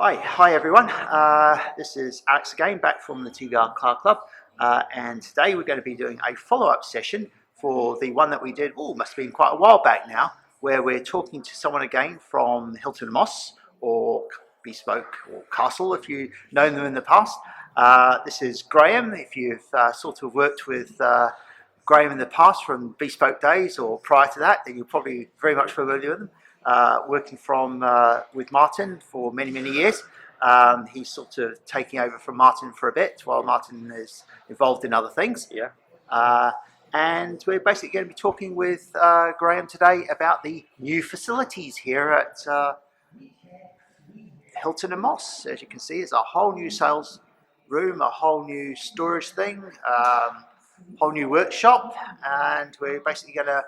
Hi everyone. This is Alex again, back from the TVR Car Club, and today we're going to be doing a follow-up session for the one that we did. Must have been quite a while back now, where we're talking to someone again from Hilton and Moss, or Bespoke, or Castle, if you've known them in the past. This is Graeme. If you've sort of worked with Graeme in the past from Bespoke days or prior to that, then you're probably very much familiar with them. Working with Martin for many years. He's sort of taking over from Martin for a bit while Martin is involved in other things. And we're basically going to be talking with Graeme today about the new facilities here at Hilton and Moss. As you can see, there's a whole new sales room, a whole new storage thing, whole new workshop, and we're basically going to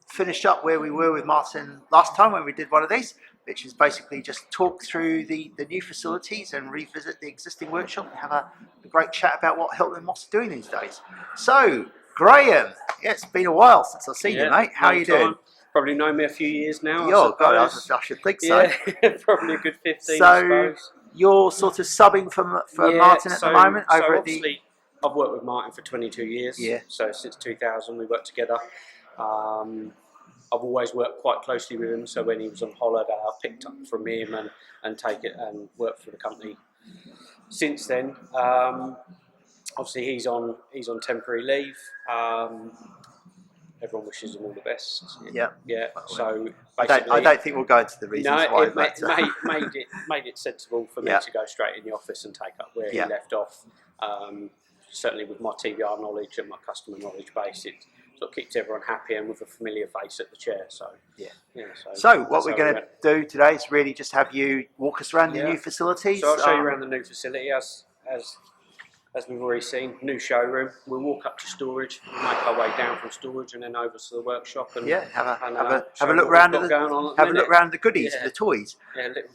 finish up where we were with Martin last time when we did one of these, which is basically just talk through the new facilities and revisit the existing workshop and have a great chat about what Hilton and Moss are doing these days. So, Graeme, it's been a while since I've seen you, mate. How are you doing? Probably known me a few years now. Oh, God, I should think so. Yeah, probably a good 15, I suppose. You're sort of subbing for Martin at the moment? Obviously, I've worked with Martin for 22 years. Yeah. So since 2000 we worked together. I've always worked quite closely with him, so when he was on holiday I picked up from him and take it and worked for the company since then. Obviously he's on temporary leave. Everyone wishes him all the best. Yeah. So I don't think we'll go into the reasons why. It made it sensible for me to go straight in the office and take up where he left off. Certainly with my TVR knowledge and my customer knowledge base, it sort of keeps everyone happy and with a familiar face at the chair. So what we're going to do today is really just have you walk us around the new facilities. So I'll show you around the new facility as we've already seen. New showroom. We'll walk up to storage, make our way down from storage and then over to the workshop and have a look around the goodies, the toys. Yeah, a little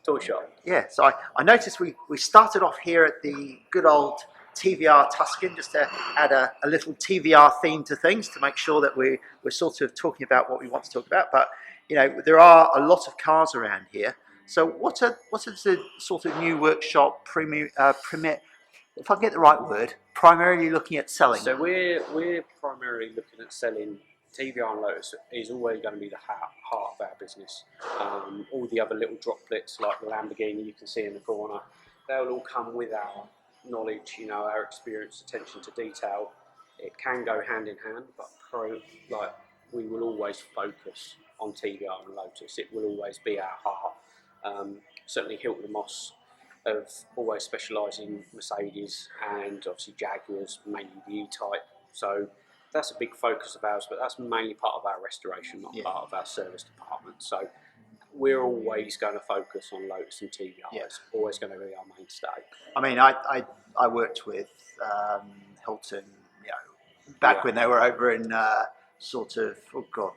toy shop. Yeah. So I noticed we started off here at the good old TVR Tuscan, just to add a little TVR theme to things, to make sure that we're sort of talking about what we want to talk about. But there are a lot of cars around here. So what is the sort of new workshop if I can get the right word, primarily looking at selling? So we're primarily looking at selling. TVR and Lotus is always going to be the heart of our business. All the other little droplets like the Lamborghini you can see in the corner, they'll all come with our knowledge, our experience, attention to detail. It can go hand in hand, but we will always focus on TVR and Lotus. It will always be our heart. Certainly Hilton and Moss have always specialised in Mercedes and obviously Jaguars, mainly the E-Type. So that's a big focus of ours, but that's mainly part of our restoration, not part of our service department. So we're always going to focus on Lotus and TVR. It's always going to be our mainstay. I mean, I worked with Hilton, back when they were over in sort of, the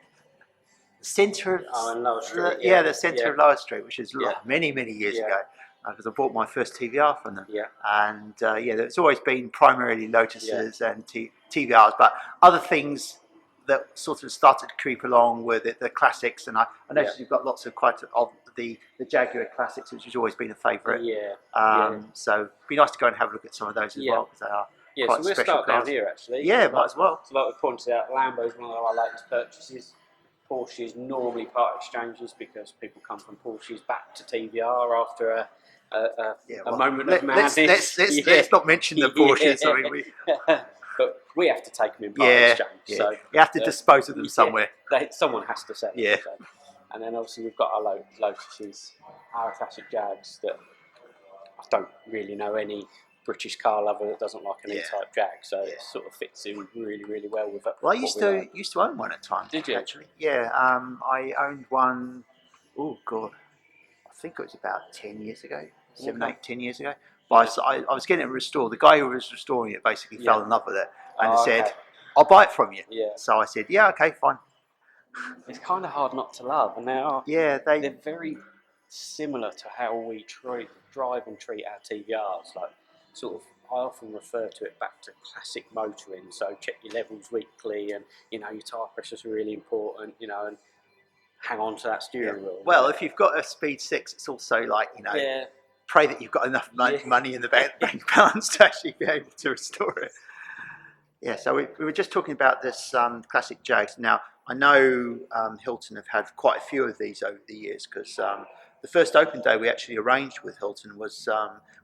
centre of Lower Street. the centre of Lower Street, which is many years ago. Because I bought my first TVR from them. And there's always been primarily Lotuses and TVRs, but other things that sort of started to creep along with it, the classics, and I noticed you've got lots of the Jaguar classics, which has always been a favourite. So it'd be nice to go and have a look at some of those as well, because they are quite so we'll special start cars. down here actually. Might as well. So like we pointed out, Lambo's one of our latest purchases. Porsches normally part exchanges because people come from Porsches back to TVR after a moment of madness. Let's not mention the Porsches. I mean, but we have to take them in part exchange. So you have to dispose of them somewhere. Someone has to sell them. So. And then obviously we've got our Lotuses, our classic Jags that I don't really know any British car lover that doesn't like an E-Type Jag. So it sort of fits in really well with it. Well, I used to own one at times. Did you? Actually, yeah. I owned one. Oh God, I think it was about 10 years ago. 10 years ago. But I was getting it restored. The guy who was restoring it basically fell in love with it and said, "I'll buy it from you." So I said, "Yeah, okay, fine." It's kind of hard not to love, and they're very similar to how we drive and treat our TVRs. Like, sort of, I often refer to it back to classic motoring. So check your levels weekly, and your tyre pressures are really important. And hang on to that steering wheel. Well, if you've got a Speed 6, it's also like pray that you've got enough Yeah. money in the bank balance to actually be able to restore it. Yeah, so we were just talking about this classic Jags. Now, I know Hilton have had quite a few of these over the years because the first open day we actually arranged with Hilton was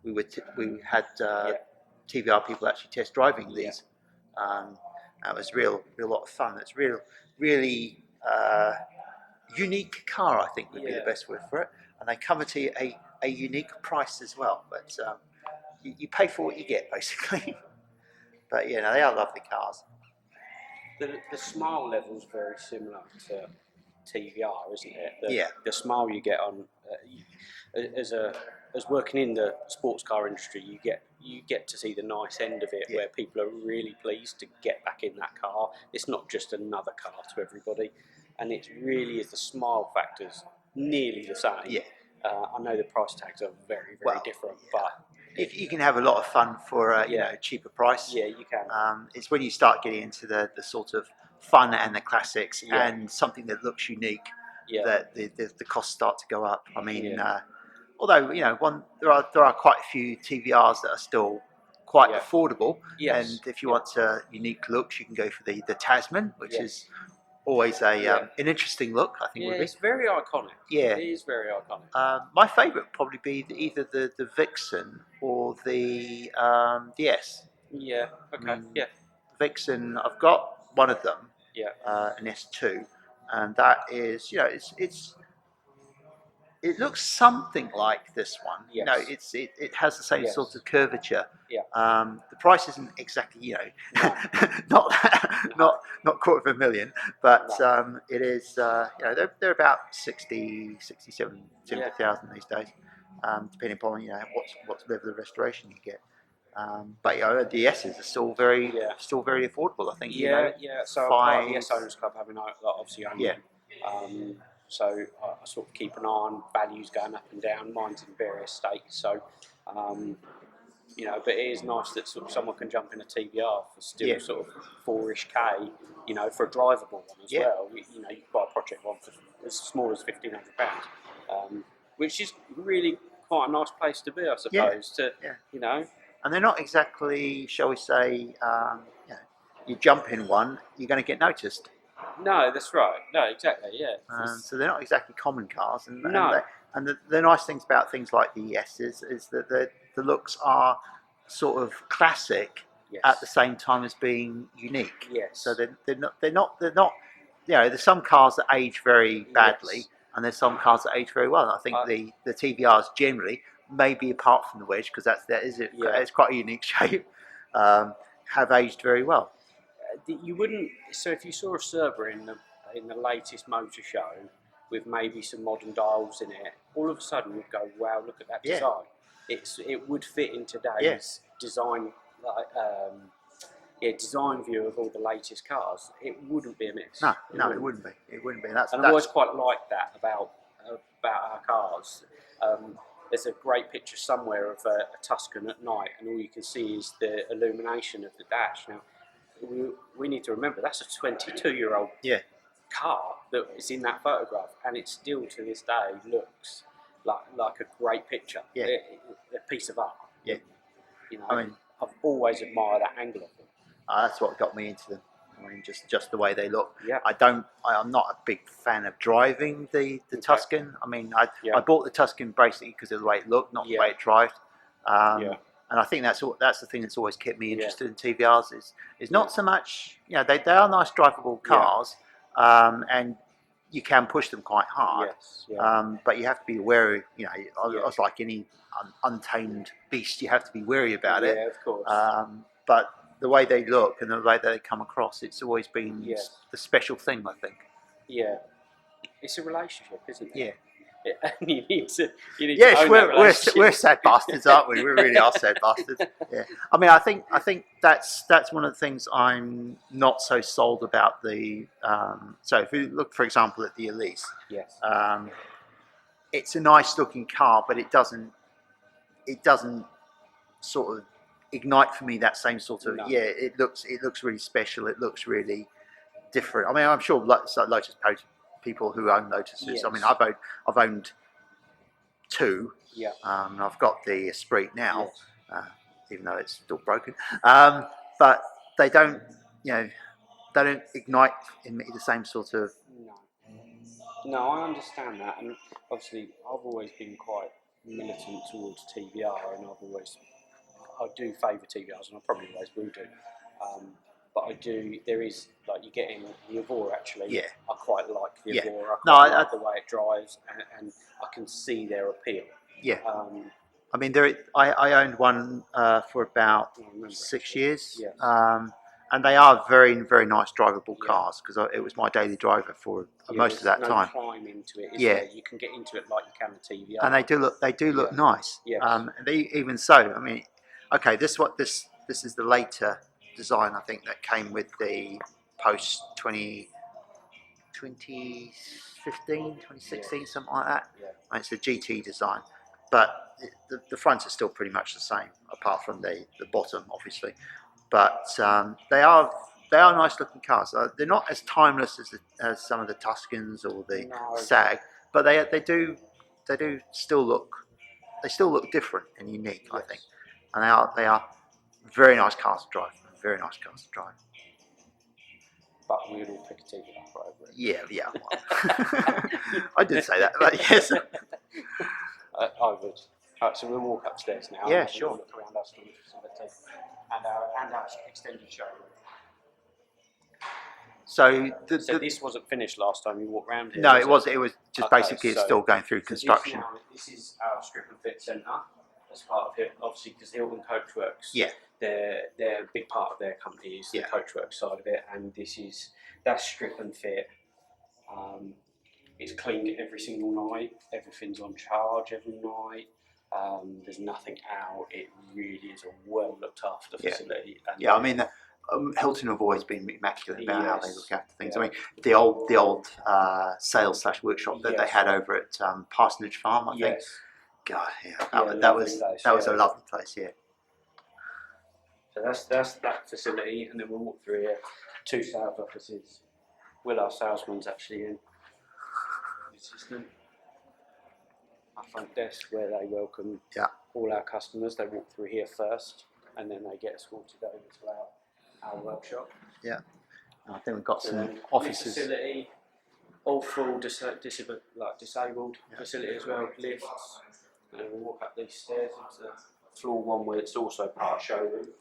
we had TVR people actually test driving these. That was real lot of fun. It's really unique car, I think would be the best word for it. And they come at a unique price as well. But you pay for what you get, basically. But yeah, no, they are lovely cars. The smile level is very similar to TVR, isn't it? Yeah. The smile you get on as working in the sports car industry, you get to see the nice end of it, where people are really pleased to get back in that car. It's not just another car to everybody, and it really is the smile factors nearly the same. Yeah. I know the price tags are very different, but you can have a lot of fun for a cheaper price. Yeah, you can. It's when you start getting into the sort of fun and the classics and something that looks unique that the costs start to go up. I mean, although there are quite a few TVRs that are still quite affordable, and if you want unique looks, you can go for the Tasman, which is always an interesting look. I think would be. It's very iconic. Yeah, it is very iconic. my favourite would probably be either the Vixen or the S. Yeah. Okay. I mean, Vixen, I've got one of them. Yeah. An S2, and that is it looks something like this one. Yes. It has the same sort of curvature. Yeah. The price isn't exactly not not $250,000, but it is they're about 70,000 these days, depending upon what level of restoration you get. But the S's are still very affordable. I think. So part of the S Owners Club, having obviously owned them. So I sort of keep an eye on values going up and down. Mine's in various states, so but it is nice that sort of someone can jump in a TVR for still sort of 4-ish K, for a drivable one as well. You can buy a project one for as small as £1,500, which is really quite a nice place to be, I suppose. And they're not exactly, shall we say, you jump in one, you're going to get noticed. No, that's right. No, exactly. Yeah. So they're not exactly common cars, and No. the nice things about things like the S's is that the looks are sort of classic at the same time as being unique. Yes. So they're not. There's some cars that age very badly, and there's some cars that age very well. And I think the TVRs generally, maybe apart from the wedge, because it's quite a unique shape, have aged very well. You wouldn't. So if you saw a Cerber in the latest motor show with maybe some modern dials in it, all of a sudden you'd go, "Wow, look at that design!" It would fit in today's design, design view of all the latest cars. It wouldn't be a miss. No, it wouldn't be. It wouldn't be. And I always quite like that about our cars. There's a great picture somewhere of a Tuscan at night, and all you can see is the illumination of the dash. Now, we need to remember that's a 22-year-old car that is in that photograph, and it still to this day looks like a great picture. A piece of art. I mean, I've always admired that angle of them. That's what got me into them. I mean, just the way they look. Yeah. I'm not a big fan of driving the Tuscan. I mean, I bought the Tuscan basically because of the way it looked, not the way it drives. And I think that's the thing that's always kept me interested in TVRs is not so much, they are nice drivable cars, and you can push them quite hard. But you have to be wary. It's like any untamed beast. You have to be wary about it. Yeah, of course. But the way they look and the way they come across, it's always been the special thing, I think. Yeah, it's a relationship, isn't it? Yeah. And you need to. Yes, we're sad bastards, aren't we? We really are sad bastards. Yeah. I mean, I think that's one of the things I'm not so sold about the. So if you look, for example, at the Elise, it's a nice looking car, but it doesn't sort of ignite for me that same sort of it looks really special. It looks really different. I mean, I'm sure Lotus people who own Lotuses. I mean, I've owned two. Yeah. I've got the Esprit now, Yes. even though it's still broken. But they don't, they don't ignite in me the same sort of. No. No, I understand that, and obviously I've always been quite militant towards TVR, and I do favour TVRs, and I probably always will do. But I do. There is like you get in the Evora actually. Yeah. I quite like the Yeah. Evora. I No, quite like the way it drives, and I can see their appeal. Yeah. Um, I mean, I owned one for about I remember 6 actually. years, Yes. and they are very, very nice drivable Yeah. cars because it was my daily driver for Yeah, most of that there's time. no climb into it, is Yeah. there? You can get into it like you can the TVR. And they do look Yeah. nice. Yes. And even so, I mean, okay, this is the later design I think that came with the post 2015, 2016, Yes. something like that. Yeah. And it's a GT design, but the fronts are still pretty much the same, apart from the bottom, obviously. But they are nice looking cars. They're not as timeless as some of the Tuscans or the No. Sag, but they do still look different and unique, I Yes. think. And they are very nice cars to drive. Very nice cars to drive. But we'd all pick a TVR over it. Yeah. I did say that, but yes. I would. Right, so we'll walk upstairs now. Yeah, and sure. Look around our storage facility and our extended showroom. So So this wasn't finished last time you walked around here. no, it was just Okay, basically it's so- still going through So construction. this is our strip and fit centre as part of it, obviously because Hilton Coachworks. Yeah. They're a big part of their company is the Yeah. Coachworks side of it, and that's strip and fit. It's cleaned every single night. Everything's on charge every night. There's nothing out. It really is a well looked after Yeah. facility. And Yeah, I mean, Hilton have always been immaculate about how they Yes. look after things. Yeah. I mean, the old sales / workshop that they Yes. had over at Parsonage Farm, I think. yes. God, yeah, Yeah, that lovely was place, that was a yeah. lovely place. Yeah. So that's that facility, and then we'll walk through here. 2 sales offices. Will our salesman's actually in. Assistant. Our front desk where they welcome Yeah. all our customers. They walk through here first, and then they get escorted over to our workshop. Yeah. I think we've got So some then offices. This facility, all full disabled facility as well. Lifts. And then we'll walk up these stairs into floor 1 where it's also part showroom.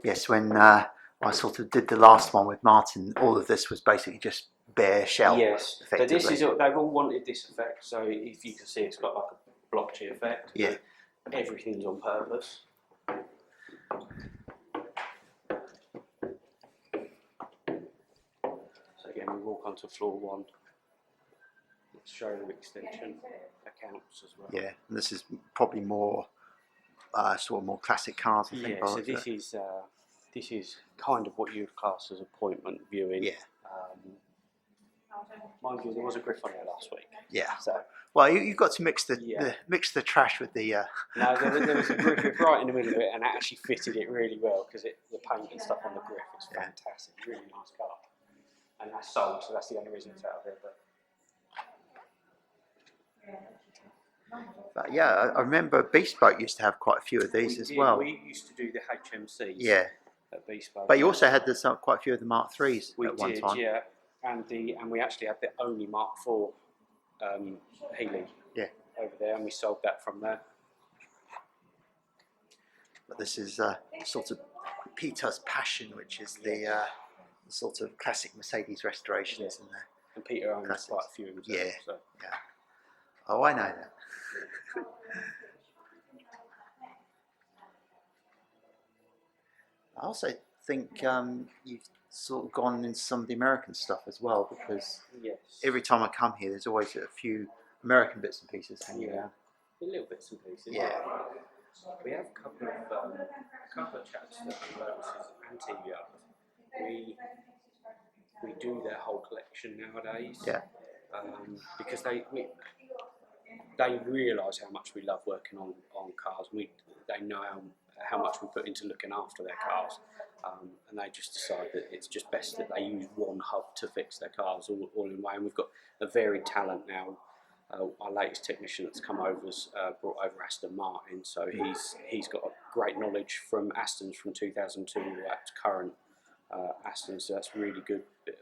Yes, when I sort of did the last one with Martin, all of this was basically just bare shell. Yes, so effectively. this is they've all wanted this effect. So if you can see, it's got like a blotchy effect. Yeah. Everything's on purpose. So again, we walk onto floor 1. It's showroom extension, accounts as well. Yeah, and this is probably more sort of more classic cars. I think. Yeah, by so the looks of it. this is kind of what you'd class as appointment viewing. Yeah. Mind you, there was a griff on there last week. Yeah. So Well, you've got to mix Yeah. the trash with the. no, there was a griff right in the middle of it, and it actually fitted it really well because the paint and stuff on the griff is Yeah. fantastic. Really nice car, and that's sold, so that's the only reason it's out of there. But yeah, I remember Bespoke used to have quite a few of these as well. We used to do the HMCs. Yeah, At Bespoke. but you also had quite a few of the Mark IIIs We at one did, time. yeah, and we actually had the only Mark IV Healy. Yeah. Over there, and we sold that from there. But this is sort of Peter's Passion, which is the sort of classic Mercedes restorations in there. And Peter owns Classics. quite a few himself. Yeah. So. Yeah. Oh, I know that. I also think you've sort of gone into some of the American stuff as well, because Yes. every time I come here, there's always a few American bits and pieces hanging Yeah. around. The little bits and pieces. Yeah. We have a couple of chaps that do Lotuses and TVR. We do their whole collection nowadays. Yeah. Because they realise how much we love working on cars. They know how much we put into looking after their cars, and they just decide that it's just best that they use one hub to fix their cars all in one. And we've got a varied talent now. Our latest technician that's come over has brought over Aston Martin, so he's got a great knowledge from Aston's from 2002 to current Aston, so that's really good bit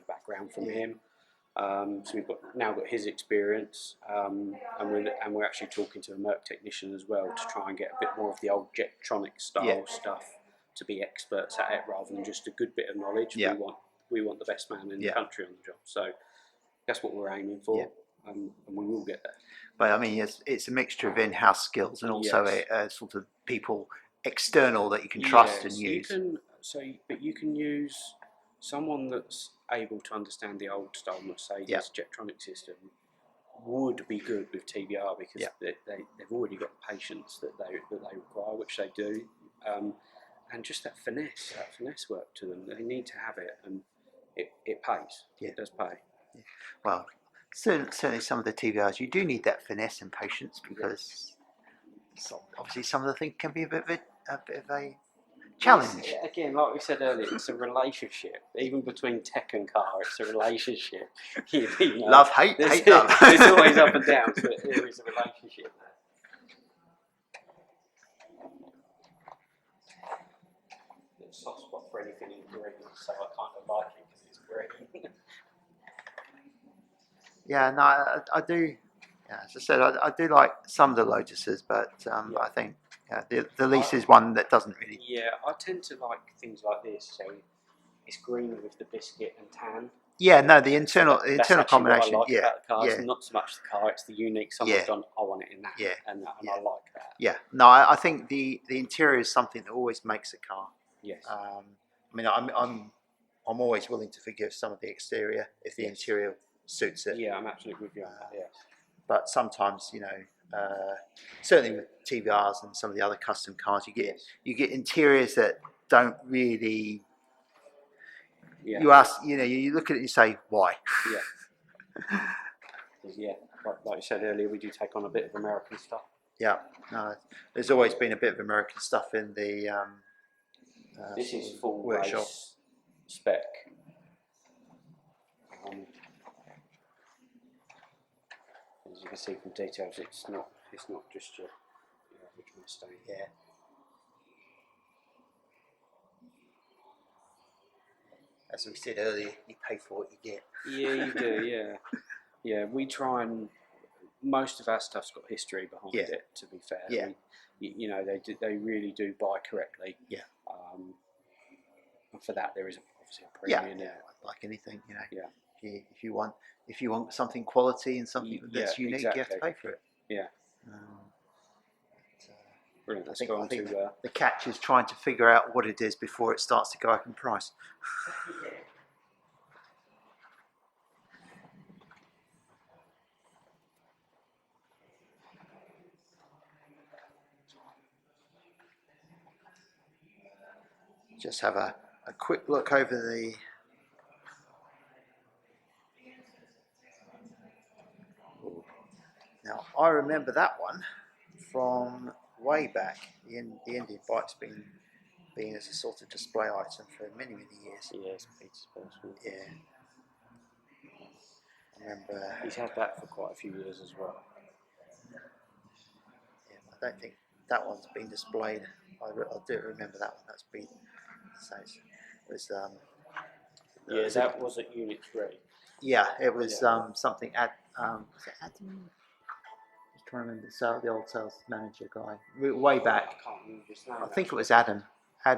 background from him. So we've now got his experience, and we're actually talking to a Merc technician as well to try and get a bit more of the old Jetronic style stuff to be experts at it rather than just a good bit of knowledge. We want the best man in the country on the job, so that's what we're aiming for. And we will get there. But I mean, it's a mixture of in-house skills and also a sort of people external that you can trust and use. But you can use someone that's able to understand the old style Mercedes Jetronic system would be good with TVR because they've already got the patience that they require, which they do, and just that finesse work to them. They need to have it, and it pays. It does pay. Well, certainly some of the TVRs you do need that finesse and patience because obviously some of the things can be a bit of a challenge. Again, like we said earlier, it's a relationship. Even between tech and car, it's a relationship. You know, love, hate, hate, love. There's always up and down, but there is a relationship there. There's a soft spot for anything in green, so I kind of like it because it's green. Yeah, no, I do. Yeah, as I said, I do like some of the Lotuses, but I think the Lease is one that doesn't really. Yeah, I tend to like things like this. So it's green with the biscuit and tan. Yeah, no, the internal combination. What I like about the car. It's not so much the car; it's the unique. Someone's gone, I want it in that. And I like that. Yeah, no, I think the interior is something that always makes a car. Yes. I mean, I'm always willing to forgive some of the exterior if the interior suits it. Yeah, I'm absolutely with you on that. Yes. But sometimes, certainly with TVRs and some of the other custom cars, you get interiors that don't really. You ask, you look at it and you say, why? Yeah, like you said earlier, we do take on a bit of American stuff. Yeah, no, there's always been a bit of American stuff in the. This is full workshop race spec. As you can see from details, it's not just your average Mustang. Yeah. As we said earlier, you pay for what you get. Yeah, you do. Yeah. We try and most of our stuff's got history behind it. To be fair, they really do buy correctly. Yeah. And for that, there is obviously a premium. Yeah. Like anything, If you want something quality and something that's unique, you have to pay for it. Yeah. Brilliant. I think the catch is trying to figure out what it is before it starts to go up in price. Just have a quick look over the. Now I remember that one from way back. The Indian bikes being as a sort of display item for many years. Yes, Peter's personal. Yeah. I remember. He's had that for quite a few years as well. Yeah, I don't think that one's been displayed. I do remember that one. That's been. So it was. That was at Unit 3. Yeah, it was something at. Was it Adam? I'm trying to remember the old sales manager guy way back. I can't remember his name. I think it was Adam. I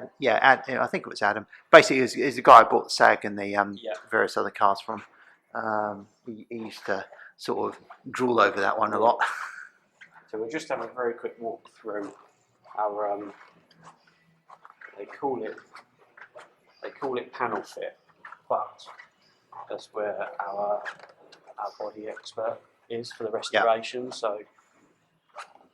think it was Adam. Basically, it was the guy I bought the SAG and the various other cars from. He used to sort of drool over that one a lot. So we'll just have a very quick walk through our. They call it panel fit, but that's where our body expert is for the restoration. So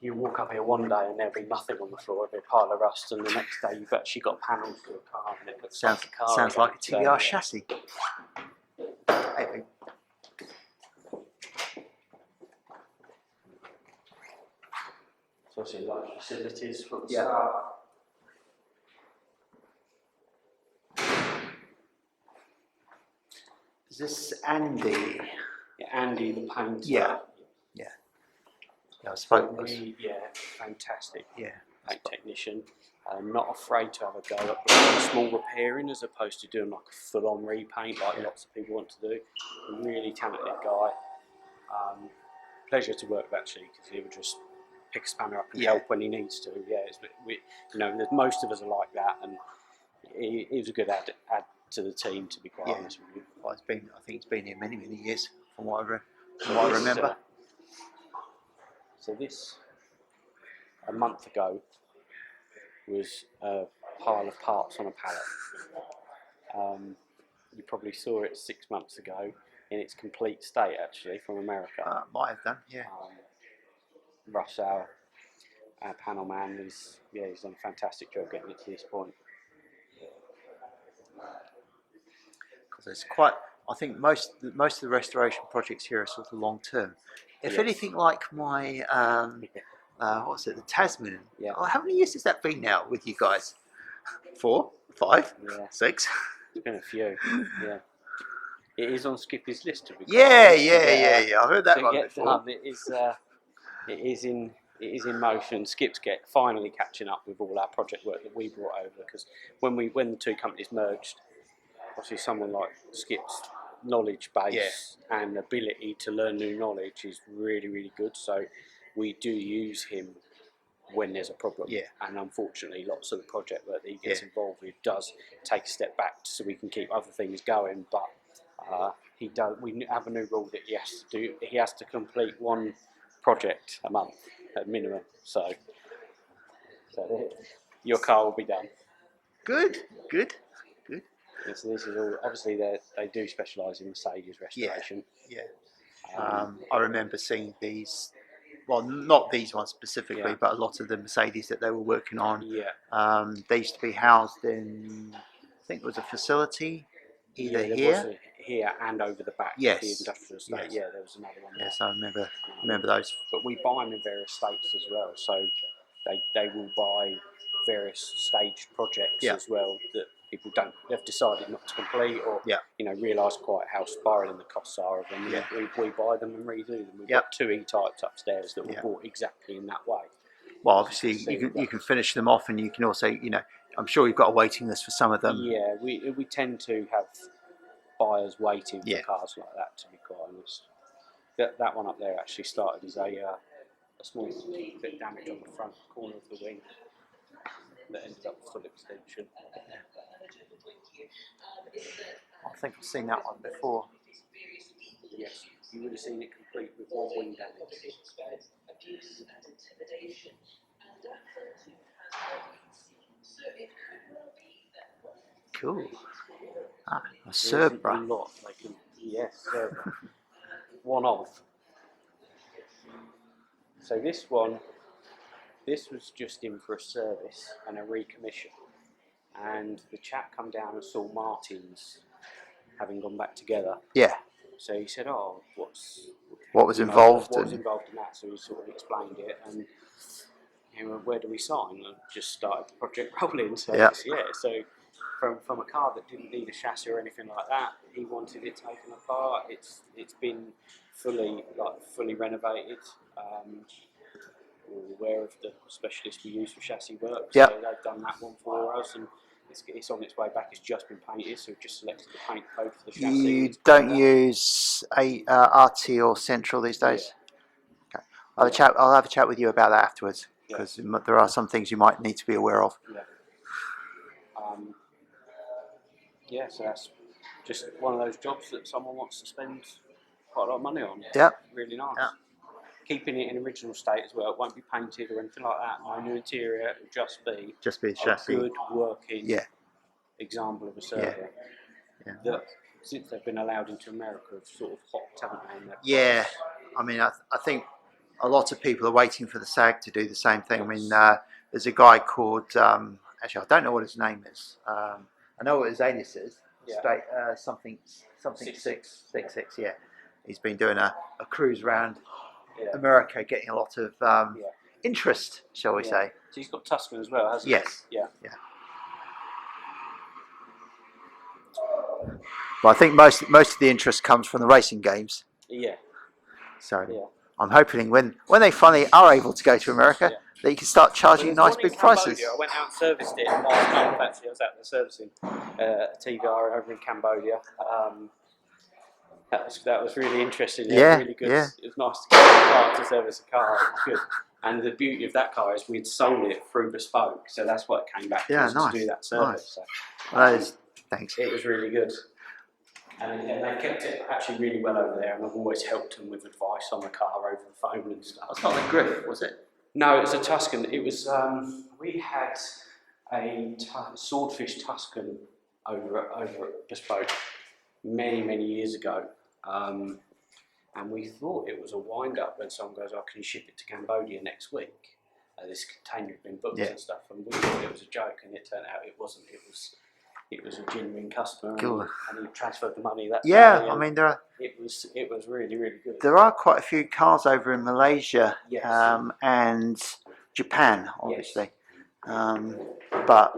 you walk up here one day and there'll be nothing on the floor, there'll be a pile of rust, and the next day you've actually got panels to a car and it looks sounds like a car. Sounds like a TVR chassis. So obviously large facilities for the start. this Andy? Yeah, Andy the painter. Yeah. I spoke. Really, fantastic. Yeah. Paint technician. Not afraid to have a go at doing small repairing as opposed to doing like a full-on repaint like lots of people want to do. A really talented guy. Pleasure to work with actually, because he would just pick a spanner up and help when he needs to. Yeah, most of us are like that, and he was a good add to the team, to be quite honest with you. Well, I think it's been here many years from what I remember. So this, a month ago, was a pile of parts on a pallet. You probably saw it 6 months ago in its complete state, actually, from America. Might have done, yeah. Russ, our panel man, he's done a fantastic job getting it to this point. Because it's quite. I think most of the restoration projects here are sort of long term. If anything like my what's it, the Tasman? Yeah. Oh, how many years has that been now with you guys? 4, 5, 6. It's been a few. Yeah. It is on Skippy's list to be. Yeah. I heard that one before. It is in motion. Skip's finally catching up with all our project work that we brought over, because when the two companies merged, obviously someone like Skip's knowledge base and ability to learn new knowledge is really good. So we do use him when there's a problem. Yeah. And unfortunately, lots of the project work that he gets involved with does take a step back so we can keep other things going. But he does. We have a new rule that he has to do. He has to complete one project a month at minimum. So your car will be done. Good. Yeah, so this is all. Obviously, they do specialise in Mercedes restoration. Yeah. I remember seeing these. Well, not these ones specifically, but a lot of the Mercedes that they were working on. Yeah. They used to be housed in, I think it was a facility, either here. Here and over the back. Yes. The industrial estate. Yes. Yeah, there was another one. Yes, I remember those. But we buy them in various states as well. So they will buy various staged projects as well that people they've decided not to complete, or realise quite how spiralling the costs are of them. Yeah. We buy them and redo them. We've got 2 E-types upstairs that were bought exactly in that way. Well, obviously you can finish them off, and you can also, I'm sure you've got a waiting list for some of them. Yeah, we tend to have buyers waiting for cars like that, to be quite honest. That one up there actually started as a small bit of damage on the front corner of the wing that ended up with full extension. I think I've seen that one before. Yes, you would have seen it complete with one wing damage. Cool. A Cerbera. Yes, Cerbera. One of. So this was just in for a service and a recommission, and the chap come down and saw Martin's having gone back together. Yeah. So he said, "Oh, what was involved? What was involved in that?" So he sort of explained it, and where do we sign? And just started the project rolling. So so from a car that didn't need a chassis or anything like that, he wanted it taken apart. It's been fully renovated. We're aware of the specialist we use for chassis work, so they've done that one for us, and it's on its way back. It's just been painted, so we've just selected the paint code for the chassis. You don't use RT or Central these days? Okay. I'll have a chat with you about that afterwards, because there are some things you might need to be aware of. So that's just one of those jobs that someone wants to spend quite a lot of money on. Yeah. Really nice. Yeah. Keeping it in original state as well. It won't be painted or anything like that. No new interior. It will just be chassis. A good working example of a server. Yeah. That since they've been allowed into America have sort of hopped, haven't they? Yeah. I mean, I think a lot of people are waiting for the SAG to do the same thing. I mean, there's a guy called, actually I don't know what his name is. I know what his alias is. Something 66. Yeah. He's been doing a cruise around America, getting a lot of interest, shall we say. So he's got Tuscan as well, hasn't he? Yes. Yeah. But I think most of the interest comes from the racing games. Yeah. So Yeah. I'm hoping when they finally are able to go to America, Yeah. that you can start charging Well, nice there's one big in Cambodia. prices. I went out and serviced it last month. Actually, I was out there servicing a TVR over in Cambodia. That was really interesting. Yeah, Really good. yeah. It was nice to get a car to service a car. It was good. And the beauty of that car is we'd sold it through bespoke, so that's what came back to us to do that service. Nice. So, Thanks. it was really good. And they kept it actually really well over there, and I've always helped them with advice on the car over the phone and stuff. It's not the Griff, was it? No, it was a Tuscan. It was, we had a Swordfish Tuscan over at Bespoke many years ago. And we thought it was a wind-up when someone goes, "Oh, can you ship it to Cambodia next week?" This container had been booked and stuff, and we thought it was a joke, and it turned out it wasn't. It was a genuine customer, and he transferred the money that day. I mean it was really good. There are quite a few cars over in Malaysia, Yes. and Japan, obviously, but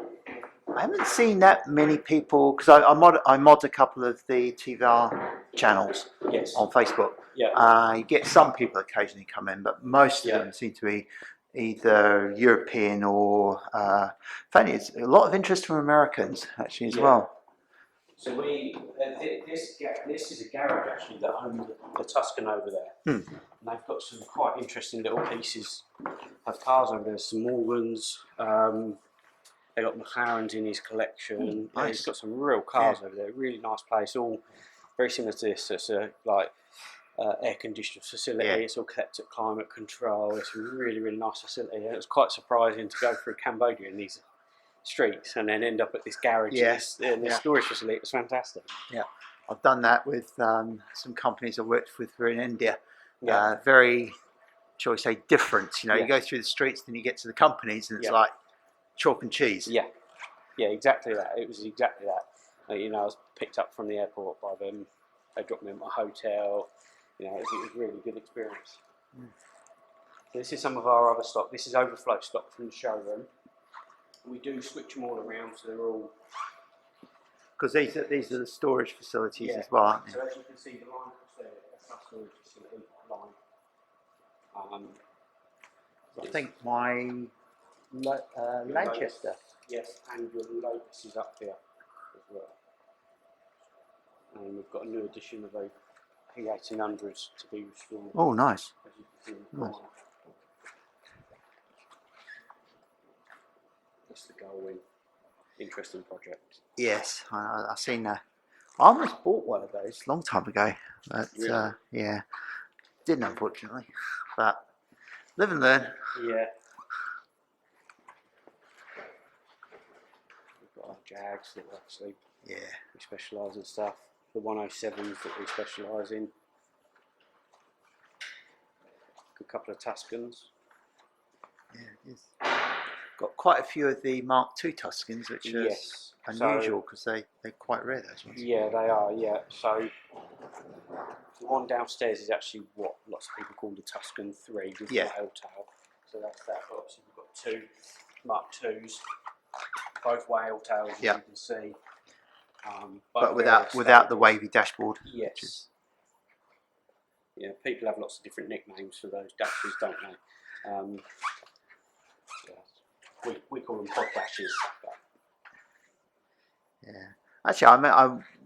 I haven't seen that many people because I mod a couple of the TVR channels on Facebook. Yeah. You get some people occasionally come in, but most of them seem to be either European or funny. It's a lot of interest from Americans actually as well. So this is a garage actually that owns the Tuscan over there, and they've got some quite interesting little pieces of cars over there. Some Morgans. They've got McLarens in his collection. Nice. He's got some real cars over there. Really nice place. All very similar to this. It's a air conditioned facility. It's all kept at climate control. It's a really nice facility. And it was quite surprising to go through Cambodia in these streets and then end up at this garage and this storage facility. It was fantastic. Yeah, I've done that with some companies I worked with who are in India. Yeah. Very, shall we say, different. You go through the streets, then you get to the companies, and it's like chalk and cheese. Yeah, exactly that. It was exactly that. I was picked up from the airport by them. They dropped me at my hotel. It was a really good experience. So this is some of our other stock. This is overflow stock from the showroom. We do switch them all around, so they're all. Because these are the storage facilities as well, aren't they? So as you can see, the line across there, that's our storage facility line. I think my Lanchester. Yes, and your Lotus is up here as well. And we've got a new edition of a P1800s to be restored. Oh, nice. As you can see in the corner. That's the Gullwing. Interesting project. Yes, I've seen that. I almost bought one of those a long time ago, but Really? didn't, unfortunately. But live and learn. Yeah. We've got our Jags that we specialise in stuff. The 107s that we specialise in. A couple of Tuscans. Yeah, it is. Got quite a few of the Mark II Tuscans, which is unusual because they're quite rare, those ones. Yeah, they are, So the one downstairs is actually what lots of people call the Tuscan 3 with the whale tail. So that's that. But obviously we've got two Mark IIs, both whale tails as you can see. But without the wavy dashboard. Yes. Yeah, people have lots of different nicknames for those dashes, don't they? We call them pod dashes. Yeah. Actually,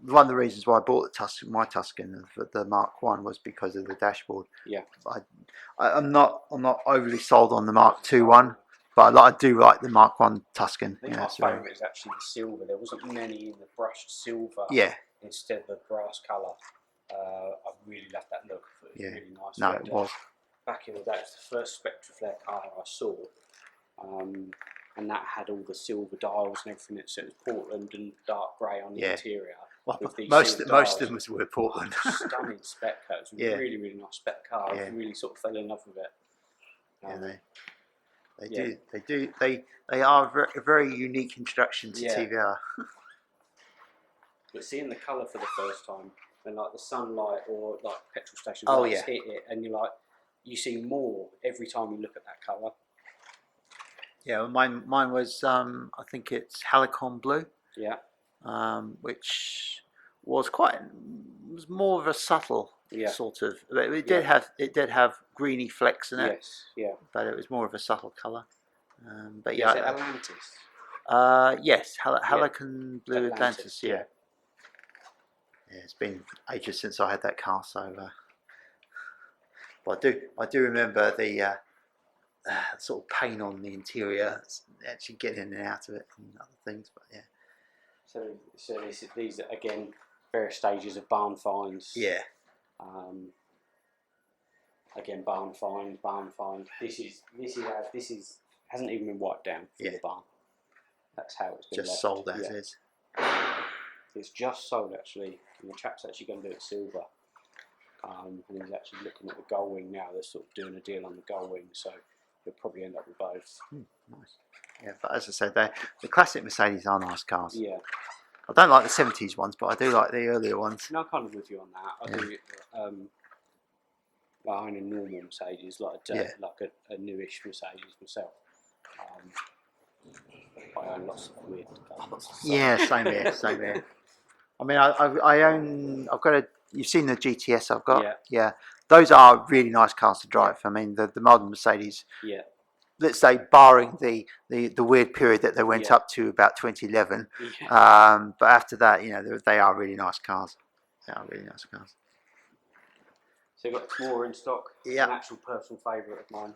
one of the reasons why I bought my Tuscan, the Mark One, was because of the dashboard. Yeah. I'm not overly sold on the Mark II one, but I do like the Mark One Tuscan. I think my favourite is actually the silver. There wasn't many in the brushed silver. Yeah. Instead of the brass colour. I really loved that look. It was really nice. No, it was. Back in the day, it was the first Spectraflare car I saw. And that had all the silver dials and everything. So it was Portland and dark grey on the interior. Well, most of them were Portland. Stunning spec car. It was a really nice spec car. I really sort of fell in love with it. They are a very unique introduction to TVR. But seeing the colour for the first time, and like the sunlight or like petrol station lights hit it, and you see more every time you look at that colour. Yeah, well, mine was I think it's Helicon blue. Yeah. Which was more of a subtle Yeah. sort of. It Yeah. did have greeny flecks in it, Yes. Yeah. but it was more of a subtle colour. But Yeah. Is yeah, it Atlantis? yes, Yeah. Helican Blue Atlantis. Yeah. Yeah, it's been ages since I had that car, so. But I do remember the sort of paint on the interior, actually getting in and out of it and other things. But yeah. So these are again various stages of barn finds. Yeah. Again, barn find. This is hasn't even been wiped down from the barn. That's how it's been just left. sold as is. It's just sold actually, and the chap's actually going to do it silver. And he's actually looking at the gull wing now. They're sort of doing a deal on the gull wing, so he'll probably end up with both. Nice. Yeah, but as I said, the classic Mercedes are nice cars. Yeah. I don't like the 70s ones, but I do like the earlier ones. No, I'm kind of with you on that. I do. I own a normal Mercedes, like a newish Mercedes myself. I own lots of weird cars. So. Yeah, same here. I mean, I've got a. You've seen the GTS I've got. Yeah, those are really nice cars to drive. I mean, the modern Mercedes. Yeah. Let's say, barring the weird period that they went up to about 2011. Yeah. But after that, they are really nice cars. They are really nice cars. So you've got Tamora in stock. Yeah. An actual personal favourite of mine.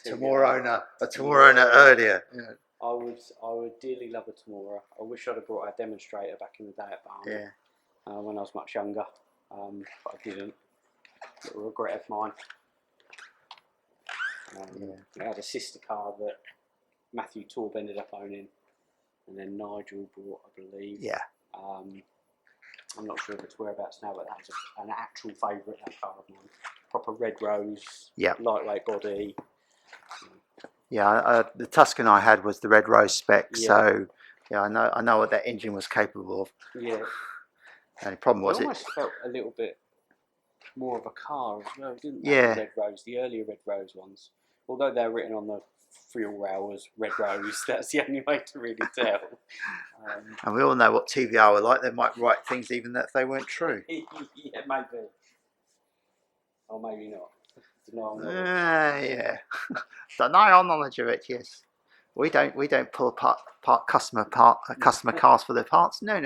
A Tamora owner earlier. Yeah. I would dearly love a Tamora. I wish I'd have brought a demonstrator back in the day at Barnet. Yeah. When I was much younger, but I didn't. Little regret of mine. I had a sister car that Matthew Torb ended up owning, and then Nigel bought, I believe. Yeah. I'm not sure if it's whereabouts now, but that was an actual favourite, that car of mine. Proper red rose, lightweight body. Yeah, the Tuscan I had was the red rose spec, so yeah, I know what that engine was capable of. Yeah. And the problem was it almost felt a little bit more of a car as well, didn't it? Yeah. The red rose, the earlier red rose ones. Although they're written on the fuel rail as red rose, that's the only way to really tell. And we all know what TVR were like. They might write things even if they weren't true. Yeah, maybe. Or maybe not. Yeah. Denial knowledge of it, yes. We don't pull apart customer cars for their parts. No.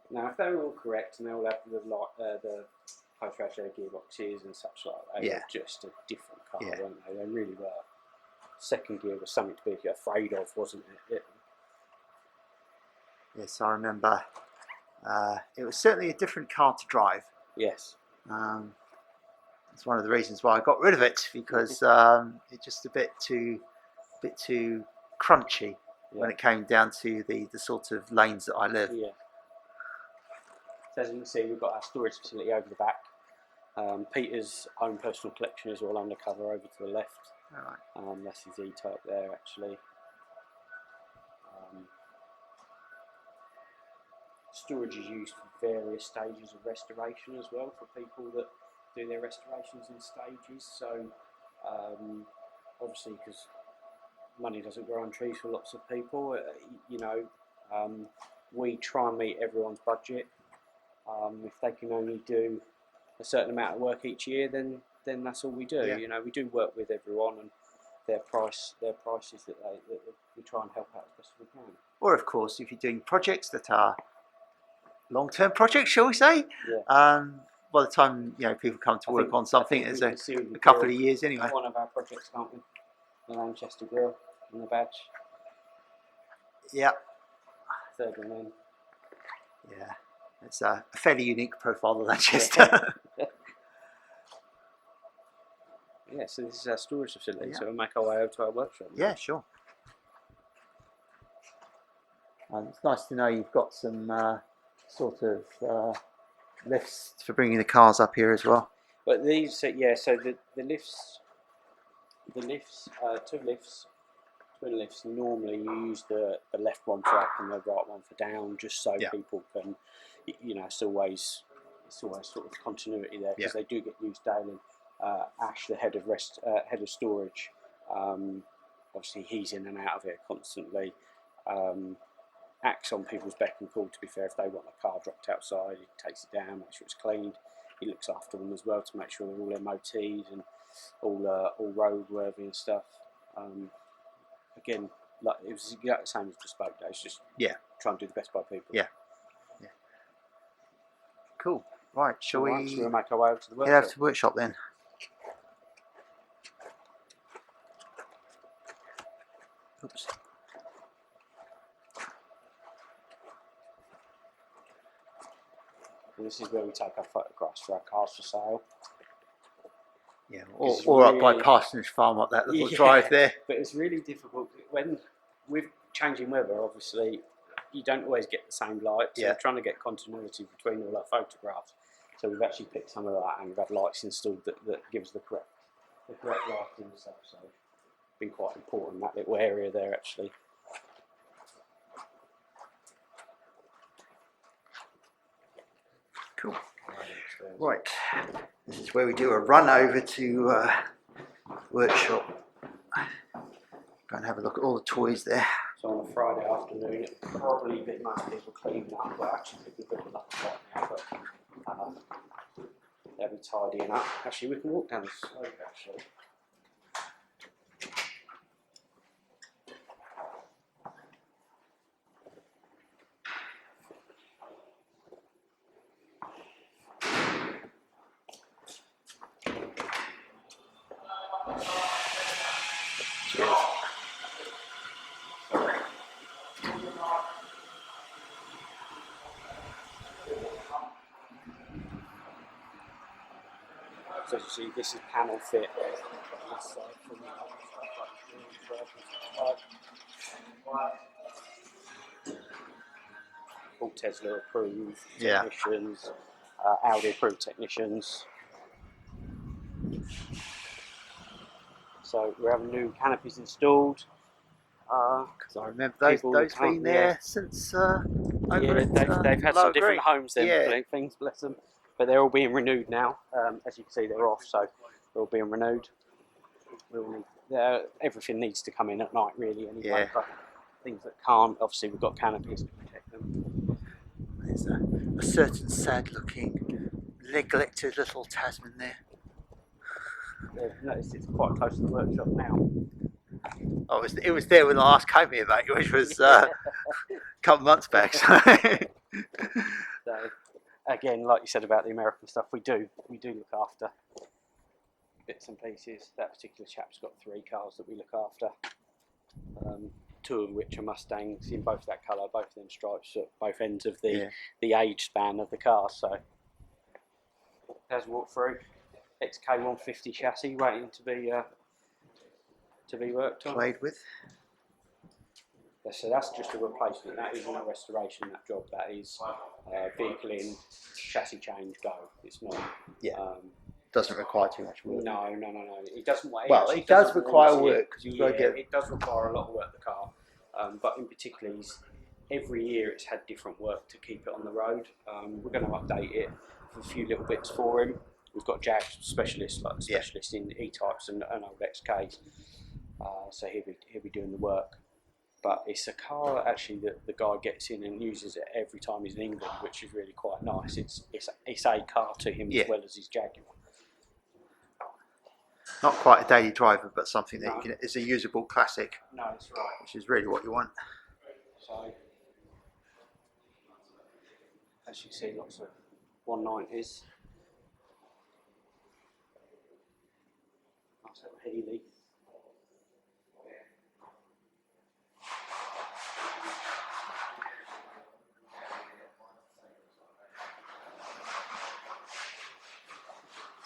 Now, if they were all correct and they all have the high-thrash air gearboxes and such like that, they were just a different car, weren't they? They really were. Second gear was something to be afraid of, wasn't it? Yes, I remember. It was certainly a different car to drive. Yes. It's one of the reasons why I got rid of it, because it's just a bit too crunchy when it came down to the sort of lanes that I live. Yeah. So as you can see, we've got our storage facility over the back. Peter's own personal collection is all undercover over to the left. All right. That's his E-Type there, actually. Storage is used for various stages of restoration as well, for people that do their restorations in stages. So obviously, because money doesn't grow on trees for lots of people, we try and meet everyone's budget. If they can only do a certain amount of work each year, then that's all we do. Yeah. We do work with everyone, and their prices that we try and help out as best as we can. Or of course, if you're doing projects that are long-term projects, shall we say? Yeah. By the time people come to work on something, it's a couple of years anyway. One of our projects, can't we? The Manchester Grill and the badge. Yeah. Third one in. Yeah, it's a fairly unique profile of Manchester. Yeah, so this is our storage facility, so we'll make our way over to our workshop. Yeah, sure. It's nice to know you've got some sort of lifts for bringing the cars up here as well. But these, so the lifts, two lifts, twin lifts. Normally, you use the left one for up and the right one for down, just so people can, it's always sort of continuity there, because they do get used daily. Ash, the head of storage, obviously he's in and out of it constantly. acts on people's beck and call. To be fair, if they want a car dropped outside, he takes it down, makes sure it's cleaned. He looks after them as well to make sure they're all MOTs and all roadworthy and stuff. Again, like it was exactly the same as bespoke days. Just try and do the best by people. Yeah. Cool. Right, shall we? So we'll make our way over to the Head over workshop. to the workshop then. Oops. And this is where we take our photographs for our cars for sale. Yeah, or up by really- Parsonage Farm, up that little drive there. But it's really difficult when with changing weather. Obviously, you don't always get the same light. So we're trying to get continuity between all our photographs. So we've actually picked some of that, and we've had lights installed that gives the correct lighting and stuff. So it's been quite important, that little area there actually. Cool. Right, this is where we do a run over to workshop. Go and have a look at all the toys there. So on a Friday afternoon, it'll probably be most people cleaning up. Well, actually, people put up right now, but they'll be tidying up. Actually, we can walk down the slope. Actually. Cheers. So as you see, this is panel fit. All Tesla approved technicians, Audi approved technicians. So we're having new canopies installed. Because I remember those been there since over they've had some different homes then, things, bless them. But they're all being renewed now. As you can see, they're off, so they're all being renewed. Everything needs to come in at night, really, anyway. But things that can't, obviously, we've got canopies to protect them. There's a certain sad-looking, neglected little Tasman there. I've noticed it's quite close to the workshop now. Oh, it was there when I last came here, mate, which was a couple of months back. So. So, again, like you said about the American stuff, we do look after bits and pieces. That particular chap's got 3 cars that we look after. 2 of which are Mustangs in both that colour, both of them stripes at both ends of the age span of the car. So, there's a walk through. XK150 chassis waiting to be worked on. Played with. So that's just a replacement. That isn't a restoration. That job. That is vehicle in, chassis change, go. It's not. Doesn't require too much work. No. It doesn't. Well, it does require work because you've got to get. It does require a lot of work. The car, but in particular, every year it's had different work to keep it on the road. We're going to update it for a few little bits for him. We've got Jag specialists, like specialists in E-types and old XKs. So he'll be doing the work. But it's a car actually that the guy gets in and uses it every time he's in England, which is really quite nice. It's a car to him as well as his Jaguar. Not quite a daily driver, but something that is a usable classic. No, that's right. Which is really what you want. So, as you see, lots of 190s. Nice little Healy.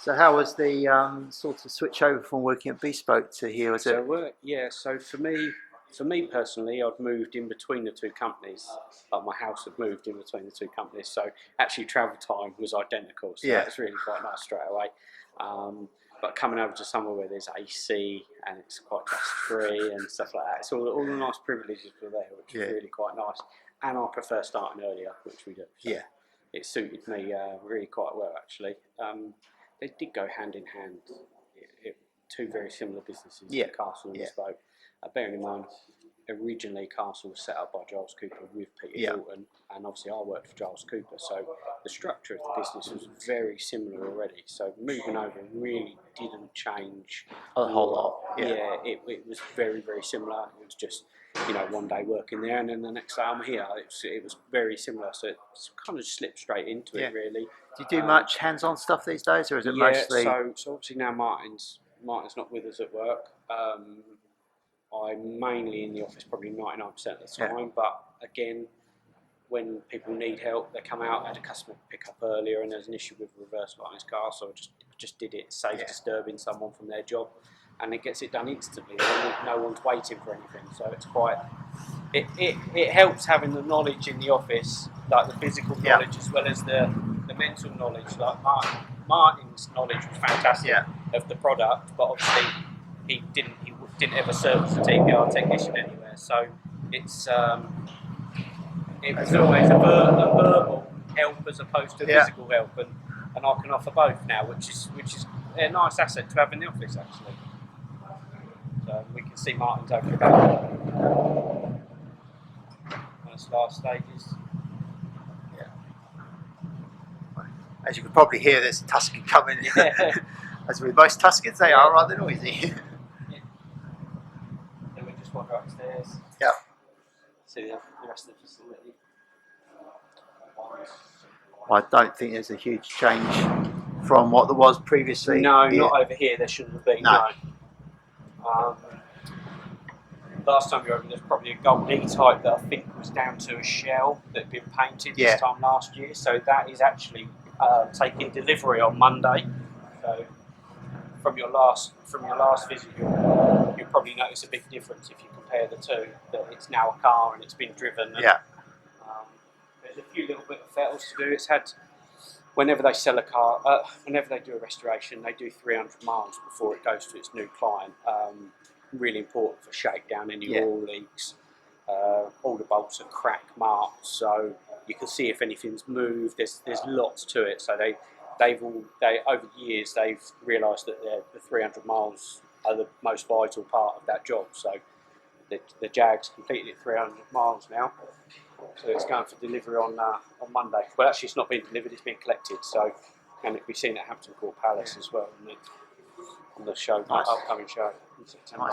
So how was the sort of switch over from working at Bespoke to here? Was it? So for me personally, I'd moved in between the 2 companies. Like my house had moved in between the 2 companies, so actually travel time was identical. So that's really quite nice straight away. But coming over to somewhere where there's AC and it's quite dust free and stuff like that, it's all the nice privileges were there, which is really quite nice. And I prefer starting earlier, which we do. So it suited me really quite well actually. They did go hand in hand. 2 very similar businesses, Castle and Bespoke. Bearing in mind, originally Castle was set up by Giles Cooper with Peter Hilton, and obviously I worked for Giles Cooper, so the structure of the business was very similar already. So moving over really didn't change a whole lot. It was very, very similar. It was just, you know, one day working there and then the next day I'm here. It was very similar, so it's kind of slipped straight into it really. Do you do much hands-on stuff these days, or is it mostly? So obviously now Martin's not with us at work. I'm mainly in the office probably 99% of the time, but again, when people need help, they come out. I had a customer pick up earlier and there's an issue with the reverse light on his car, so I just did it, saves disturbing someone from their job, and it gets it done instantly. No one's waiting for anything, so it's quite. It helps having the knowledge in the office, like the physical knowledge as well as the mental knowledge. Like Martin's knowledge was fantastic of the product, but obviously he didn't ever serve as a TPR technician anywhere, so it's it was always a verbal help as opposed to physical help, and I can offer both now, which is a nice asset to have in the office actually. So we can see Martin's over about those last stages. As you could probably hear, there's a Tuscan coming. As with most Tuscans, they are rather noisy. Then we just wander upstairs. See the rest of the facility. I don't think there's a huge change from what there was previously. No, not over here. There shouldn't have been. No. Last time we were over, there's probably a gold E-type that I think was down to a shell that had been painted this time last year. So that is actually taking delivery on Monday. So from your last visit, you'll probably notice a big difference if you compare the two. That it's now a car and it's been driven. And, there's a few little bit of fettles to do. It's had, whenever they sell a car, whenever they do a restoration, they do 300 miles before it goes to its new client. Really important for shakedown, any oil leaks. All the bolts are crack marked, so you can see if anything's moved. There's lots to it. So they over the years they've realised that the 300 miles are the most vital part of that job. So the Jag's completed 300 miles now, so it's going for delivery on Monday. Well, actually, it's not being delivered; it's being collected. So, and it'll be seen at Hampton Court Palace as well on the show, upcoming show in September.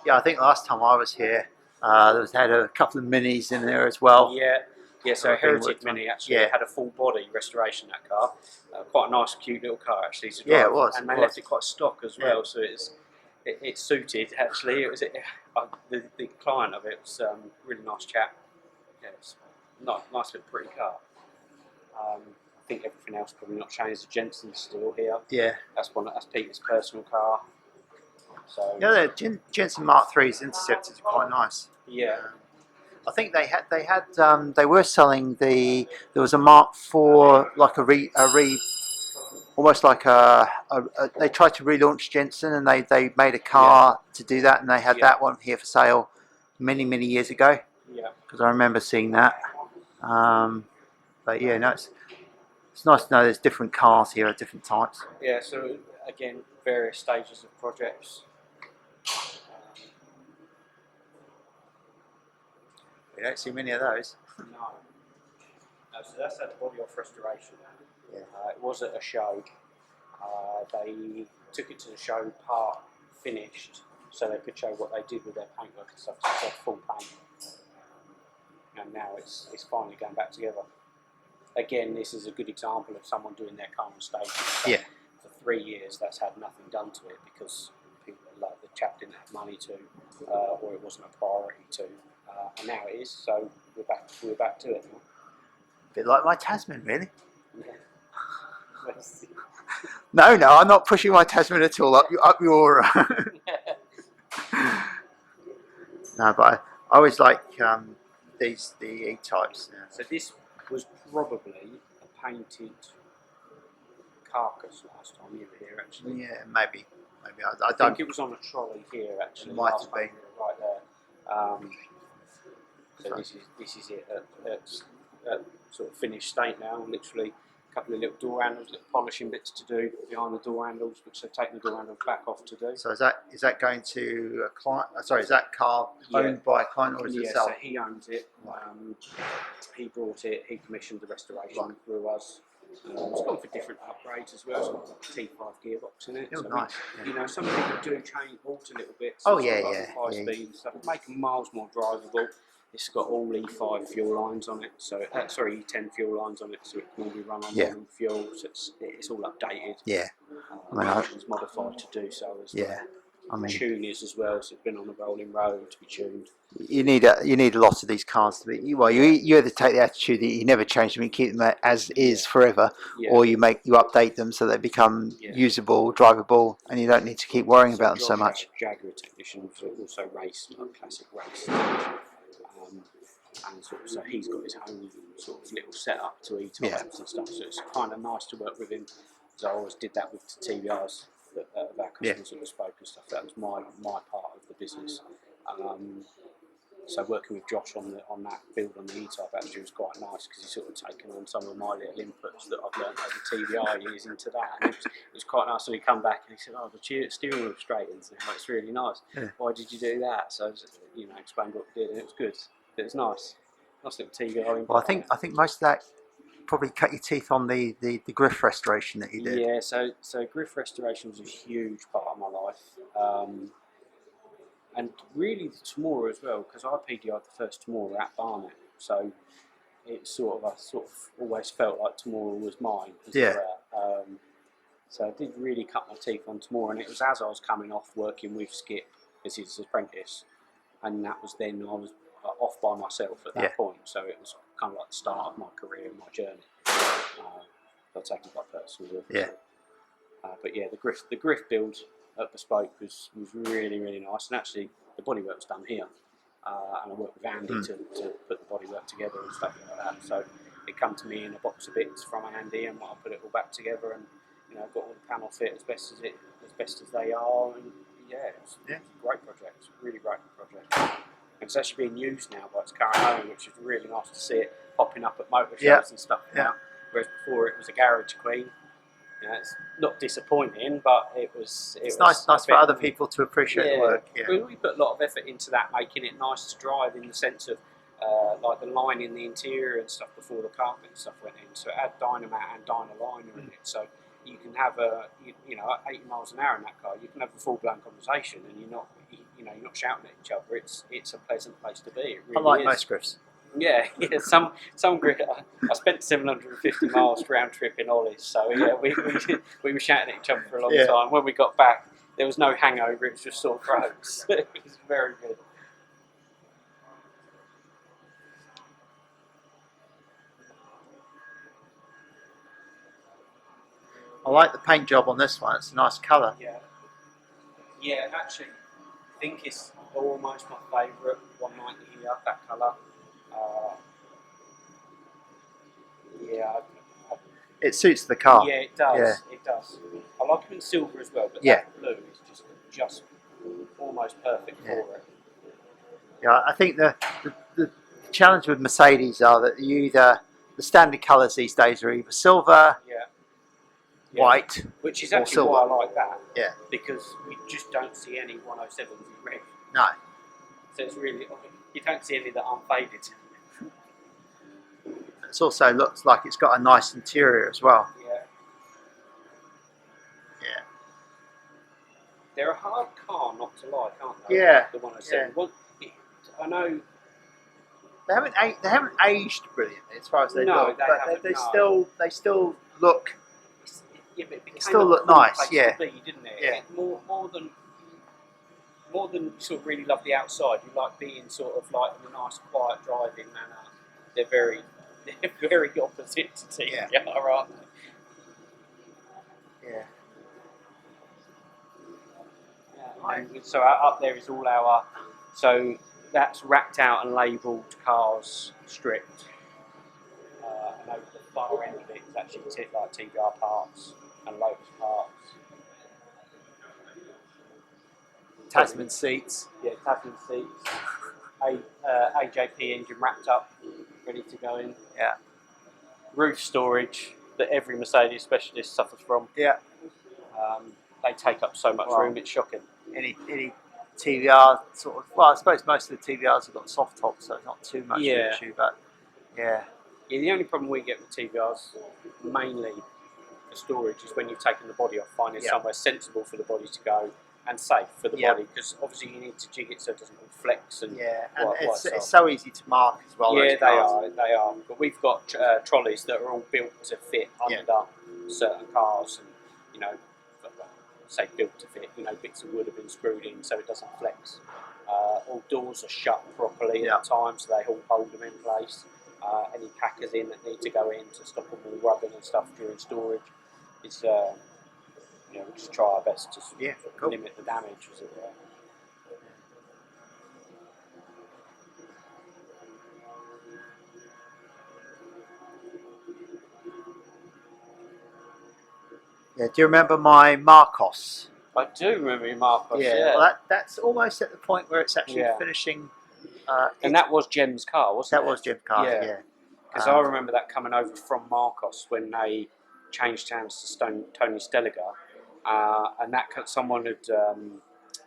Yeah, I think last time I was here, had a couple of minis in there as well. Yeah, so a Heritage Mini actually had a full body restoration, that car. Quite a nice, cute little car actually to drive. Yeah, it was. And they left it quite stock as well, so it suited actually. It was the client of it was really nice chap. Yeah, it's nice little pretty car. I think everything else probably not changed. The Jensen's still here. Yeah, that's Peter's personal car. So the Jensen Mark III's Interceptors are quite nice. Yeah. I think they were selling there was a Mark IV, like almost like they tried to relaunch Jensen, and they made a car to do that, and they had that one here for sale many years ago. Yeah. Because I remember seeing that. But yeah, no, it's nice to know there's different cars here of different types. Yeah. So again, various stages of projects. We don't see many of those. No, so that's at the body off restoration. Yeah. It was at a show. They took it to the show part finished, so they could show what they did with their paintwork and stuff. So it's like full paint, and now it's finally going back together. Again, this is a good example of someone doing their car on stage. For 3 years, that's had nothing done to it because people, like the chap, didn't have money to, or it wasn't a priority to. And now it is, so we're back to it now. A bit like my Tasman, really. Yeah. No, I'm not pushing my Tasman at all up your. No, but I always like the E-types. Yeah. So this was probably a painted carcass last time you were here, actually. Yeah, maybe. I think it was on a trolley here, actually. It might have been right there. So this is it at sort of finished state now. Literally, A couple of little door handles, little polishing bits to do behind the door handles, which they've taken the door handles back off to do. So is that going to a client? Sorry, is that car owned by a client or is it self? So he owns it. He brought it. He commissioned the restoration through us. It's gone for different upgrades as well. It's got like a T5 gearbox in it. Oh, so nice. You know, some people do change alter little bits. Oh, It's yeah, got, yeah, like, high speed and stuff, make them miles more drivable. It's got all E5 fuel lines on it, so E10 fuel lines on it, so it can only run on modern fuel. So it's all updated. Yeah. It's modified to do so as tune is as well. So it's been on a rolling road to be tuned. You need a lot of these cars to be. Well, you either take the attitude that you never change them, you keep them as is forever, or you update them so they become usable, drivable, and you don't need to keep worrying about them so much. Jaguar technicians also race, like classic race, and so he's got his own sort of little setup to E-types and stuff. So it's kind of nice to work with him. So I always did that with the TVRs that of our customers that were spoke and stuff. That was my part of the business. So working with Josh on that build on the E-type actually was quite nice because he's sort of taken on some of my little inputs that I've learned over TVR years into that, and it was quite nice when he come back and he said, "Oh, the steering wheel straightens, and it's really nice. Why did you do that?" So I explained what we did, and it was good. It was nice little TVR input. Well, I think most of that probably cut your teeth on the griff restoration that you did. Yeah, so griff restoration was a huge part of my life. And really the Tamora as well, because I PDI'd the first Tamora at Barnet, so I sort of always felt like Tamora was mine. So I did really cut my teeth on Tamora, and it was as I was coming off working with Skip as his apprentice, and that was then I was off by myself at that point, so it was kind of like the start of my career and my journey. I take it quite personally. But yeah, the griff build at Bespoke was really, really nice, and actually the bodywork was done here, and I worked with Andy to put the bodywork together and stuff like that. So it come to me in a box of bits from Andy, and I put it all back together, and got all the panel fit as best as they are, and it's a great project. It's a really great project. And it's actually being used now by its current owner, which is really nice to see it popping up at motor shows and stuff now. Whereas before it was a garage queen. It's not disappointing, but it's nice for other people to appreciate the work. We put a lot of effort into that, making it nice to drive in the sense of like the line in the interior and stuff before the carpet and stuff went in. So it had Dynamat and Dynaliner in it, so you can have at 80 miles an hour in that car, you can have a full blown conversation, and you're not shouting at each other. It's a pleasant place to be. It really unlike is. Most griffs. Yeah. Some griff. I spent 750 miles round trip in Ollie's, so we were shouting at each other for a long time. When we got back, there was no hangover; it was just sore throats. It was very good. I like the paint job on this one. It's a nice colour. Yeah. Actually, I think it's almost my favourite 190 here. That colour. It suits the car. Yeah, it does. Yeah. It does. I like it in silver as well, but that blue is just almost perfect for it. Yeah, I think the challenge with Mercedes are that the standard colours these days are either silver, white, which is or actually silver. why I like that. Yeah. Because we just don't see any 107s in red. No. So it's really, you don't see any that aren't faded. It also looks like it's got a nice interior as well. Yeah. They're a hard car not to like, aren't they? Yeah. The 107. Well, I know. They haven't aged brilliantly as far as they look, but they still look. Yeah, but it became still a look cool nice. place to be, didn't it? Yeah. More than you sort of really love the outside. You like being sort of like in a nice, quiet driving manner. They're very opposite to TVR, aren't they? Yeah. And so up there is all our. So that's wrapped out and labelled cars stripped. And over the far end of it is actually like TVR parts and Lotus parts. Tasman seats. Yeah, Tasman seats. AJP engine wrapped up, ready to go in. Yeah. Roof storage. that every Mercedes specialist suffers from. Yeah. They take up so much room, it's shocking. Any TVR sort of, well, I suppose most of the TVRs have got soft tops, so it's not too much of an issue, but yeah. Yeah, the only problem we get with TVRs, mainly for storage, is when you've taken the body off, finding somewhere sensible for the body to go and safe for the body, because obviously you need to jig it so it doesn't all flex and it's so easy to mark as well. Yeah, they are. But we've got trolleys that are all built to fit under certain cars, and you know, say built to fit. You know, bits of wood have been screwed in so it doesn't flex. All doors are shut properly at times, so they all hold them in place. Any packers in that need to go in to stop them all rubbing and stuff during storage. It's you know, we just try our best to limit the damage, as it were. Yeah, do you remember my Marcos? I do remember your Marcos. Yeah, well, that's almost at the point where it's actually finishing. And that was Jem's car, wasn't it? That was Jem's car, yeah. Because I remember that coming over from Marcos when they changed hands to Tony Stelliger, and that someone had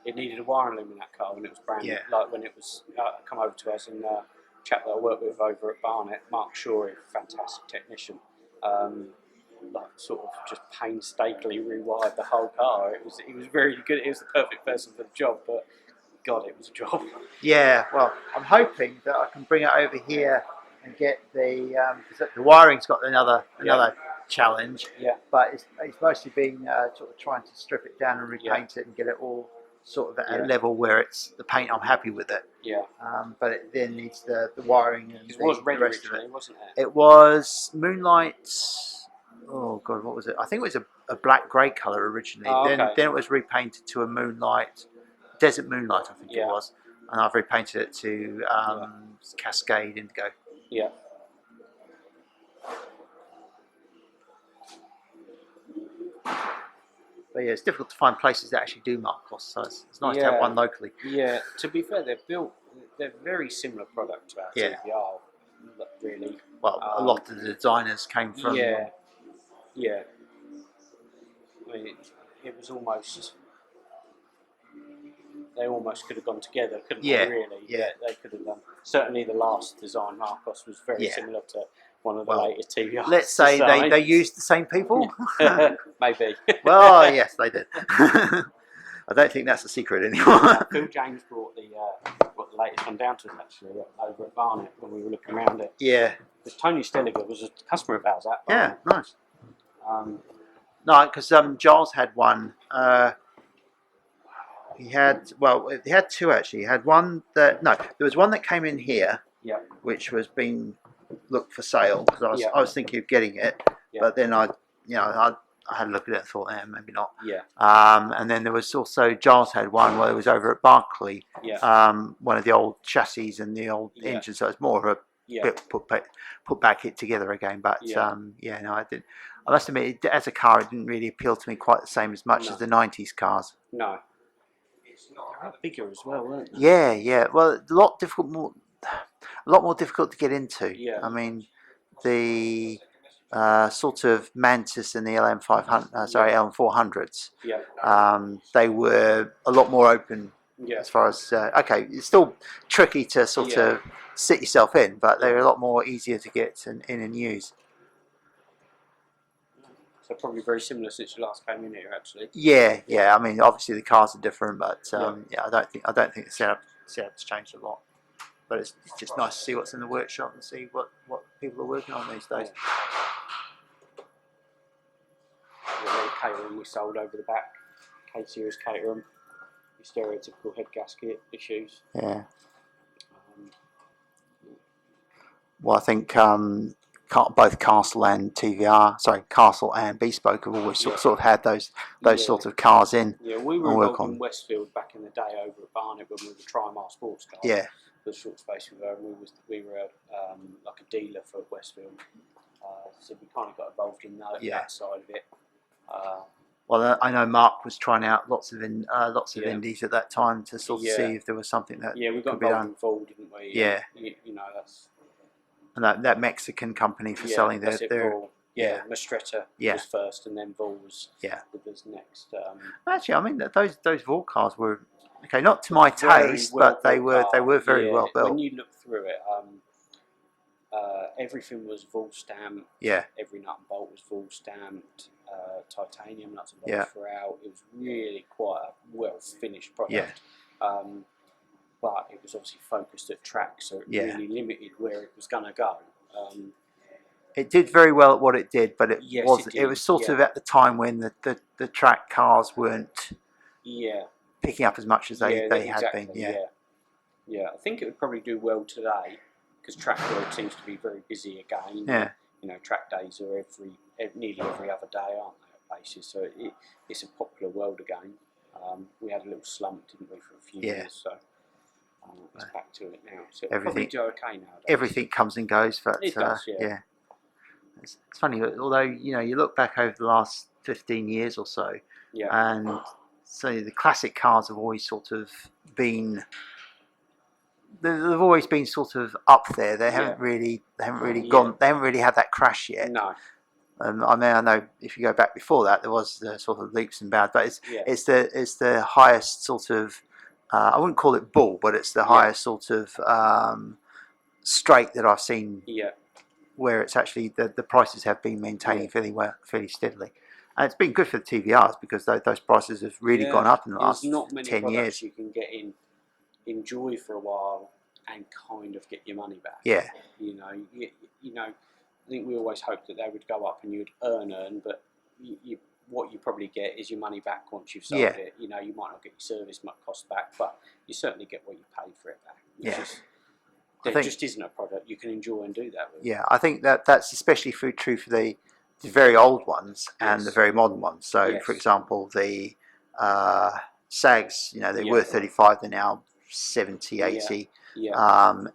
it needed a wiring loom in that car when it was brand new, like when it was come over to us, and chap that I worked with over at Barnet, Mark Shorey, fantastic technician. Like sort of just painstakingly rewired the whole car. He was very good. He was the perfect person for the job, but God, it was a job. Yeah, well, I'm hoping that I can bring it over here and get the wiring's got another challenge. Yeah. But it's mostly been sort of trying to strip it down and repaint it and get it all sort of at a level where it's the paint. I'm happy with it. Yeah. But it then needs the wiring and it was red the rest of originally, it. wasn't it? It was Moonlight. Oh God, what was it? I think it was a black grey colour originally. Then it was repainted to a Moonlight, Desert Moonlight, I think it was, and I've repainted it to Cascade Indigo. Yeah. But yeah, it's difficult to find places that actually do Marcos, so it's nice to have one locally. Yeah, to be fair, they're very similar product to our TVR, really. Well, a lot of the designers came from... Yeah. I mean, it was almost... They almost could have gone together, couldn't they, really? Yeah, they could have done. Certainly the last design, Marcos, was very similar to one of the latest TVRs. Let's say they used the same people? Maybe. Well, yes, they did. I don't think that's a secret anymore. Phil James brought the latest one down to us, actually, over at Barnet when we were looking around it. Yeah. Because Tony Stelliger was a customer of ours at Yeah, Barnet. nice. No, because Giles had one. He had two actually. He had one that there was one that came in here, which was being looked for sale because I was thinking of getting it, but then I had a look at it and thought, maybe not. Yeah. And then there was also Giles had one where it was over at Barclay. Yeah. One of the old chassis and the old engines, so it's more of a bit put back it together again. But I didn't. I must admit, as a car, it didn't really appeal to me quite the same as much as the '90s cars. No. They're bigger as well, weren't they? Yeah. Well, a lot more difficult to get into. Yeah. I mean, the sort of Mantis and the LM400s. Yeah. They were a lot more open as far as it's still tricky to sort of sit yourself in, but they're a lot more easier to get in and use. So probably very similar since you last came in here, actually. Yeah. I mean, obviously the cars are different, but I don't think the setup's changed a lot. But it's just nice to see what's in the workshop and see what people are working on these days. The Caterham we sold over the back, K-Series Caterham, your stereotypical head gasket issues. Yeah. Well, I think both Castle and Castle and Bespoke have always sort of had those sort of cars in. Yeah, we were involved in Westfield back in the day over at Barnet when we were Trimar Sports Cars. Yeah. The short space we were, we were like a dealer for Westfield, so we kind of got involved in that side of it. Well, I know Mark was trying out lots of indies at that time to sort of see if there was something that we got could be done. involved, didn't we? Yeah. You know, that's... And that Mexican company for selling their Yeah, Mastretta Yeah. was first, and then Vol was next. Actually, I mean those Vol cars were okay, not to my Very taste, well but they built were car. very well built. When you look through it, everything was Vol stamped. Yeah. Every nut and bolt was Vol stamped. Titanium nuts and bolts Yeah. throughout. It was really quite a well finished product. Yeah. But it was obviously focused at track, so it Yeah. really limited where it was going to go. It did very well at what it did, but it Yes, was it it was did, sort yeah. of at the time when the track cars weren't Yeah. picking up as much as they had exactly, been. Yeah. Yeah. I think it would probably do well today because track world seems to be very busy again. Yeah. You know, track days are nearly every other day, aren't they, at places? So it's a popular world again. We had a little slump, didn't we, for a few years? So it's back to it now. So it'll probably do okay nowadays. Everything comes and goes, but it does, yeah. It's funny, although you look back over the last 15 years or so, and so the classic cars have always sort of been. They've always been sort of up there. They haven't really gone. They haven't really had that crash yet. No. I mean, I know if you go back before that, there was sort of leaps and bounds, but it's the highest sort of. I wouldn't call it bull, but it's the highest sort of straight that I've seen. Yeah. Where it's actually the prices have been maintaining fairly steadily, and it's been good for the TVRs because those prices have really gone up in the last 10 years. There's not many products you can get enjoy for a while and kind of get your money back. Yeah. You know, I think we always hoped that they would go up and you'd earn, but what you probably get is your money back once you've sold it. You know, you might not get your service cost back, but you certainly get what you paid for it back. There just isn't a product you can enjoy and do that with. Yeah, I think that's especially true for the very old ones and the very modern ones. So, for example, the SAGs, they were 35, they're now 70, 80.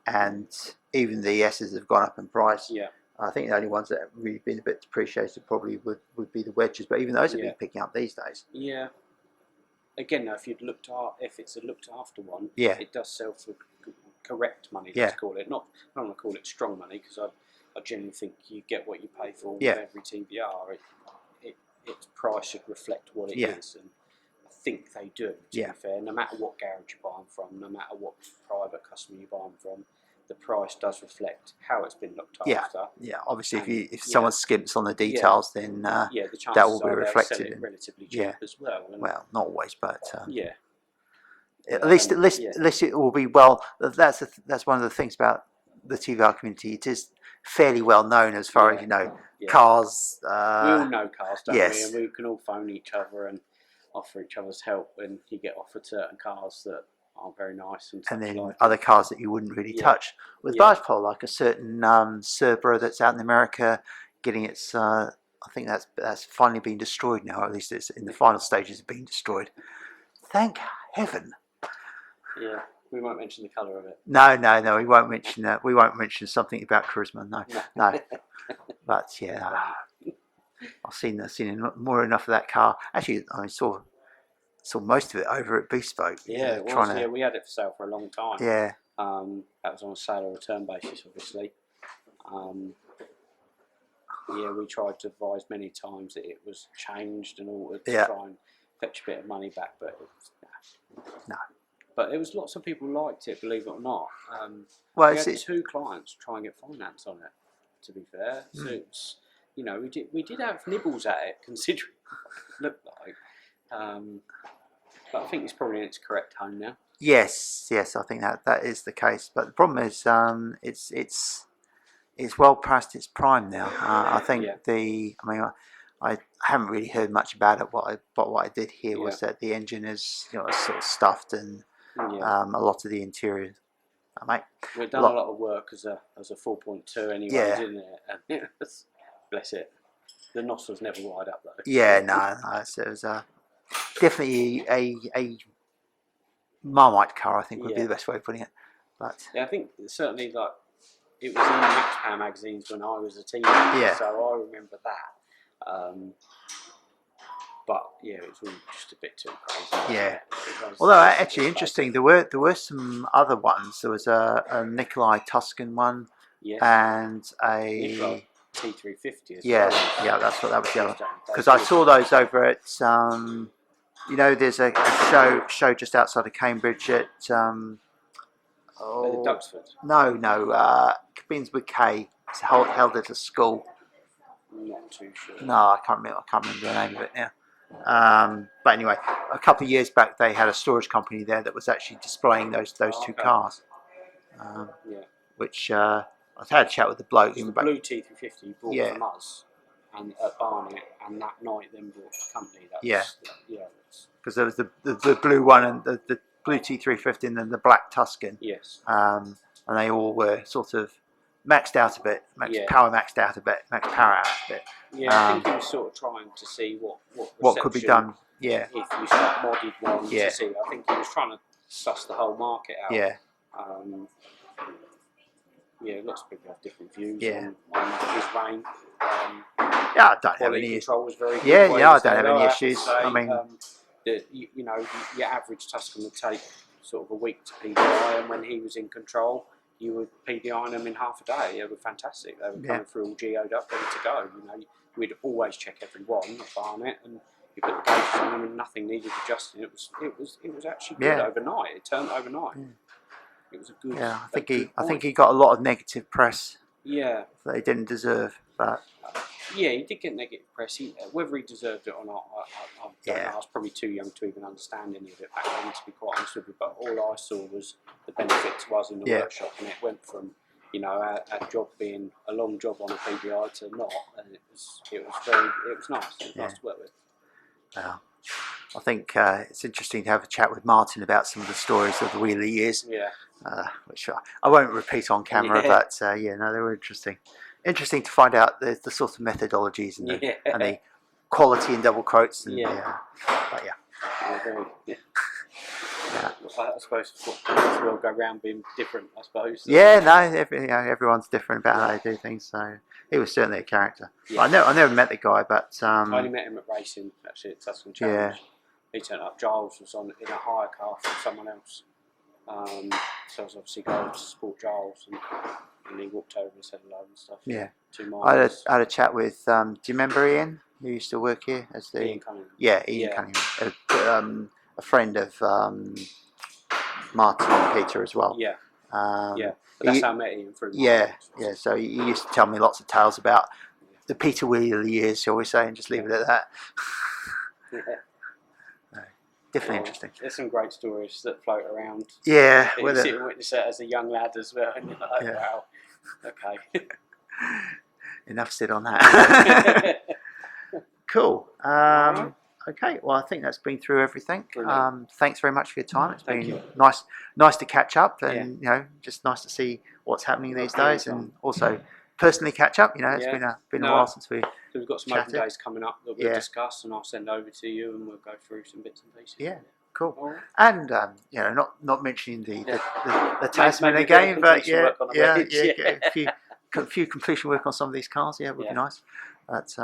And even the S's have gone up in price. Yeah. I think the only ones that have really been a bit depreciated probably would be the wedges, but even those have been picking up these days. Yeah. Again, though, if it's a looked after one, it does sell for correct money. Let's call it. Not I don't want to call it strong money because I generally think you get what you pay for with every TBR. Its price should reflect what it is, and I think they do. To be fair, no matter what garage you buy them from, no matter what private customer you buy them from, the price does reflect how it's been looked after. Yeah. Obviously, if someone skimps on the details, then the that will be reflected. reflected Sell it relatively cheap as well. And well, not always, but yeah. At least it will be well. That's one of the things about the TVR community. It is fairly well known as far as cars. We all know cars, don't we? And we can all phone each other and offer each other's help when you get offered certain cars that aren't very nice and then other cars that you wouldn't really touch. With barge pole, like a certain Cerbero that's out in America, getting its. I think that's finally been destroyed now. Or at least it's in the final stages of being destroyed. Thank heaven. Yeah, we won't mention the colour of it. No, we won't mention that. We won't mention something about charisma. No. But I've seen more enough of that car. Actually, I saw most of it over at Bespoke. Yeah, it was. We had it for sale for a long time. Yeah. That was on a sale or return basis, obviously. We tried to advise many times that it was changed and altered to try and fetch a bit of money back, but it was, no. But there was lots of people liked it, believe it or not. We had 2 clients try and get finance on it. To be fair, so it's, we did have nibbles at it, considering what it looked like. But I think it's probably in its correct home now. Yes, I think that is the case. But the problem is, it's well past its prime now. I think I haven't really heard much about it. What I did hear was that the engine is sort of stuffed and a lot of the interior. Mate, we've done a lot of work as a 4.2 anyway, didn't it? And bless it. The nostrils never wired up though. Yeah, no. So it was definitely a Marmite car, I think would be the best way of putting it. But I think certainly it was in the Max Power magazines when I was a teenager, so I remember that. But it was all just a bit too crazy. Yeah. Although actually interesting, there were some other ones. There was a Nikolai Tuscan one, and a T350 as Yeah, well. yeah, that's what that was the other. They've Because I done. saw those over at you know, there's a show just outside of Cambridge at The oh Duxford. no begins with K. It's held at a school. I'm not too sure. No, I can't remember the name of it now. But anyway, a couple of years back, they had a storage company there that was actually displaying those two cars. Yeah. Which I had a chat with the bloke. The blue T350 bought Yeah. from us and at Barnet, and that night then bought the company. That Yeah. Yeah. Because there was the blue one and the blue T350 and then the black Tuscan. Yes. And they all were sort of maxed out a bit, power maxed out a bit, max power out a bit. Yeah, I think he was sort of trying to see what could be done. Yeah. If you start modded one Yeah. to see. I think he was trying to suss the whole market out. Yeah. Yeah, lots of people have different views Yeah. on his reign. Yeah, I don't have Quality any. control was very good. Yeah, I don't have any issues. Say, I mean, you know, your average Tuscan would take sort of a week to PDI, and when he was in control, you would PDI them in half a day. They were fantastic. They were coming through all geoed up, ready to go. You know, we'd always check every one at Barnet, and you put the gauges on them, and nothing needed adjusting. It was actually good overnight. It turned overnight. Yeah. It was a good. Yeah, I think he got a lot of negative press. Yeah. That he didn't deserve, but. Yeah, he did get negative press. Whether he deserved it or not, I don't know. I was probably too young to even understand any of it back then, to be quite honest with you. But all I saw was the benefit to us in the workshop, and it went from, you know, our job being a long job on a PDI to not, and it was nice. It was nice to work with. I think it's interesting to have a chat with Martin about some of the stories of the wheelie years. Yeah. Which I won't repeat on camera, but they were interesting. Interesting to find out the sort of methodologies and the quality and double quotes. And, but I suppose the world go round being different, I suppose. Yeah, no, everyone's different about how they do things. So he was certainly a character. Yeah. I never met the guy, but I only met him at racing, actually, at Tuscan Challenge. Yeah. He turned up. Giles was in a hire car from someone else. So I was obviously going to support Giles, and he walked over and said hello and stuff. Yeah. 2 miles. I had a chat with. Do you remember Ian, who used to work here as the? Ian Cunningham. Yeah, Ian Cunningham, a friend of Martin and Peter as well. Yeah. But that's how I met Ian through. Yeah. So he used to tell me lots of tales about the Peter Wheeler years, shall we say, and just leave it at that. Yeah. Definitely interesting. There's some great stories that float around. Yeah. You sit and witness it as a young lad as well, and you're like, wow, okay. Enough said on that. Cool. Okay. Well, I think that's been through everything. Thanks very much for your time. It's been nice to catch up, and just nice to see what's happening these days, and also personally catch up. It's been a while since we. So we've got some open days coming up that we'll discuss, and I'll send over to you, and we'll go through some bits and pieces. Yeah, cool. Right. And not mentioning the Tasman again, but a few completion work on some of these cars. Yeah, would be nice. But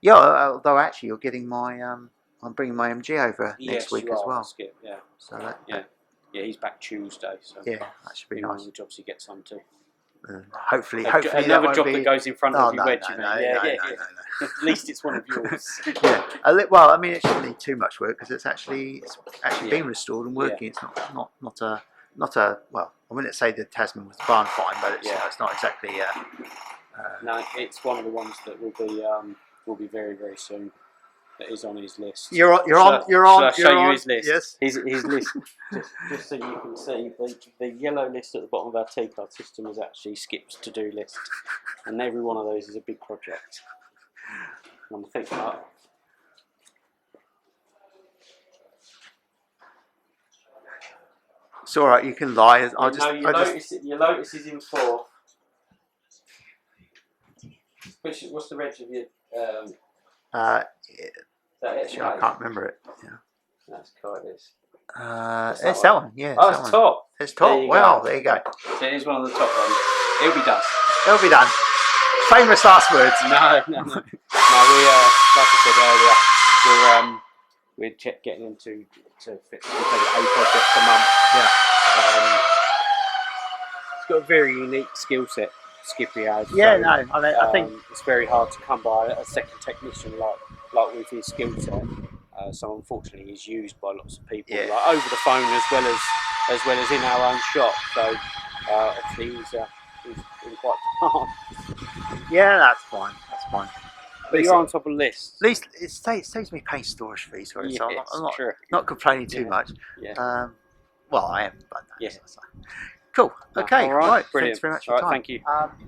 although actually you're getting my I'm bringing my MG over next week as well. Skip, yeah. So that, yeah, he's back Tuesday. So that should be nice. One of the jobs he gets on to. Hopefully another job that goes in front of you, no. At least it's one of yours. Well, I mean, it shouldn't need too much work because it's actually been restored and working. It's not a well. I wouldn't say the Tasman was barn fine, but it's not exactly. No, it's one of the ones that will be very, very soon. That is on his list. You're on. Shall I show you his list? Yes. His list. just so you can see, the yellow list at the bottom of our T-card system is actually Skip's to-do list, and every one of those is a big project. And I'm thinking about. It's all right. You can lie. Your Lotus is in 4th. What's the reg of your? Actually, I can't remember it. Yeah. That's quite this. It's that one. Yeah. Oh, it's top. It's top. Well, there you go. So here's one of the top ones. It'll be done. It'll be done. Famous last words. No. We like I said earlier, we're getting into complete a project a month. Yeah. It's got a very unique skill set Skippy has. Yeah, So, no, I think it's very hard to come by a second technician like with his skill set. So unfortunately, he's used by lots of people, Yeah. like over the phone as well as in our own shop. So obviously he's in quite demand. yeah, that's fine. That's fine. But you're on top of lists. At least it saves me paying storage fees for it, so Yes, I'm not true. not complaining too Yeah. much. Yeah. Well, I am, but no, Yeah. so. Cool. No, Okay. all right. Right. Brilliant. Thanks very much for All your right, time. thank you.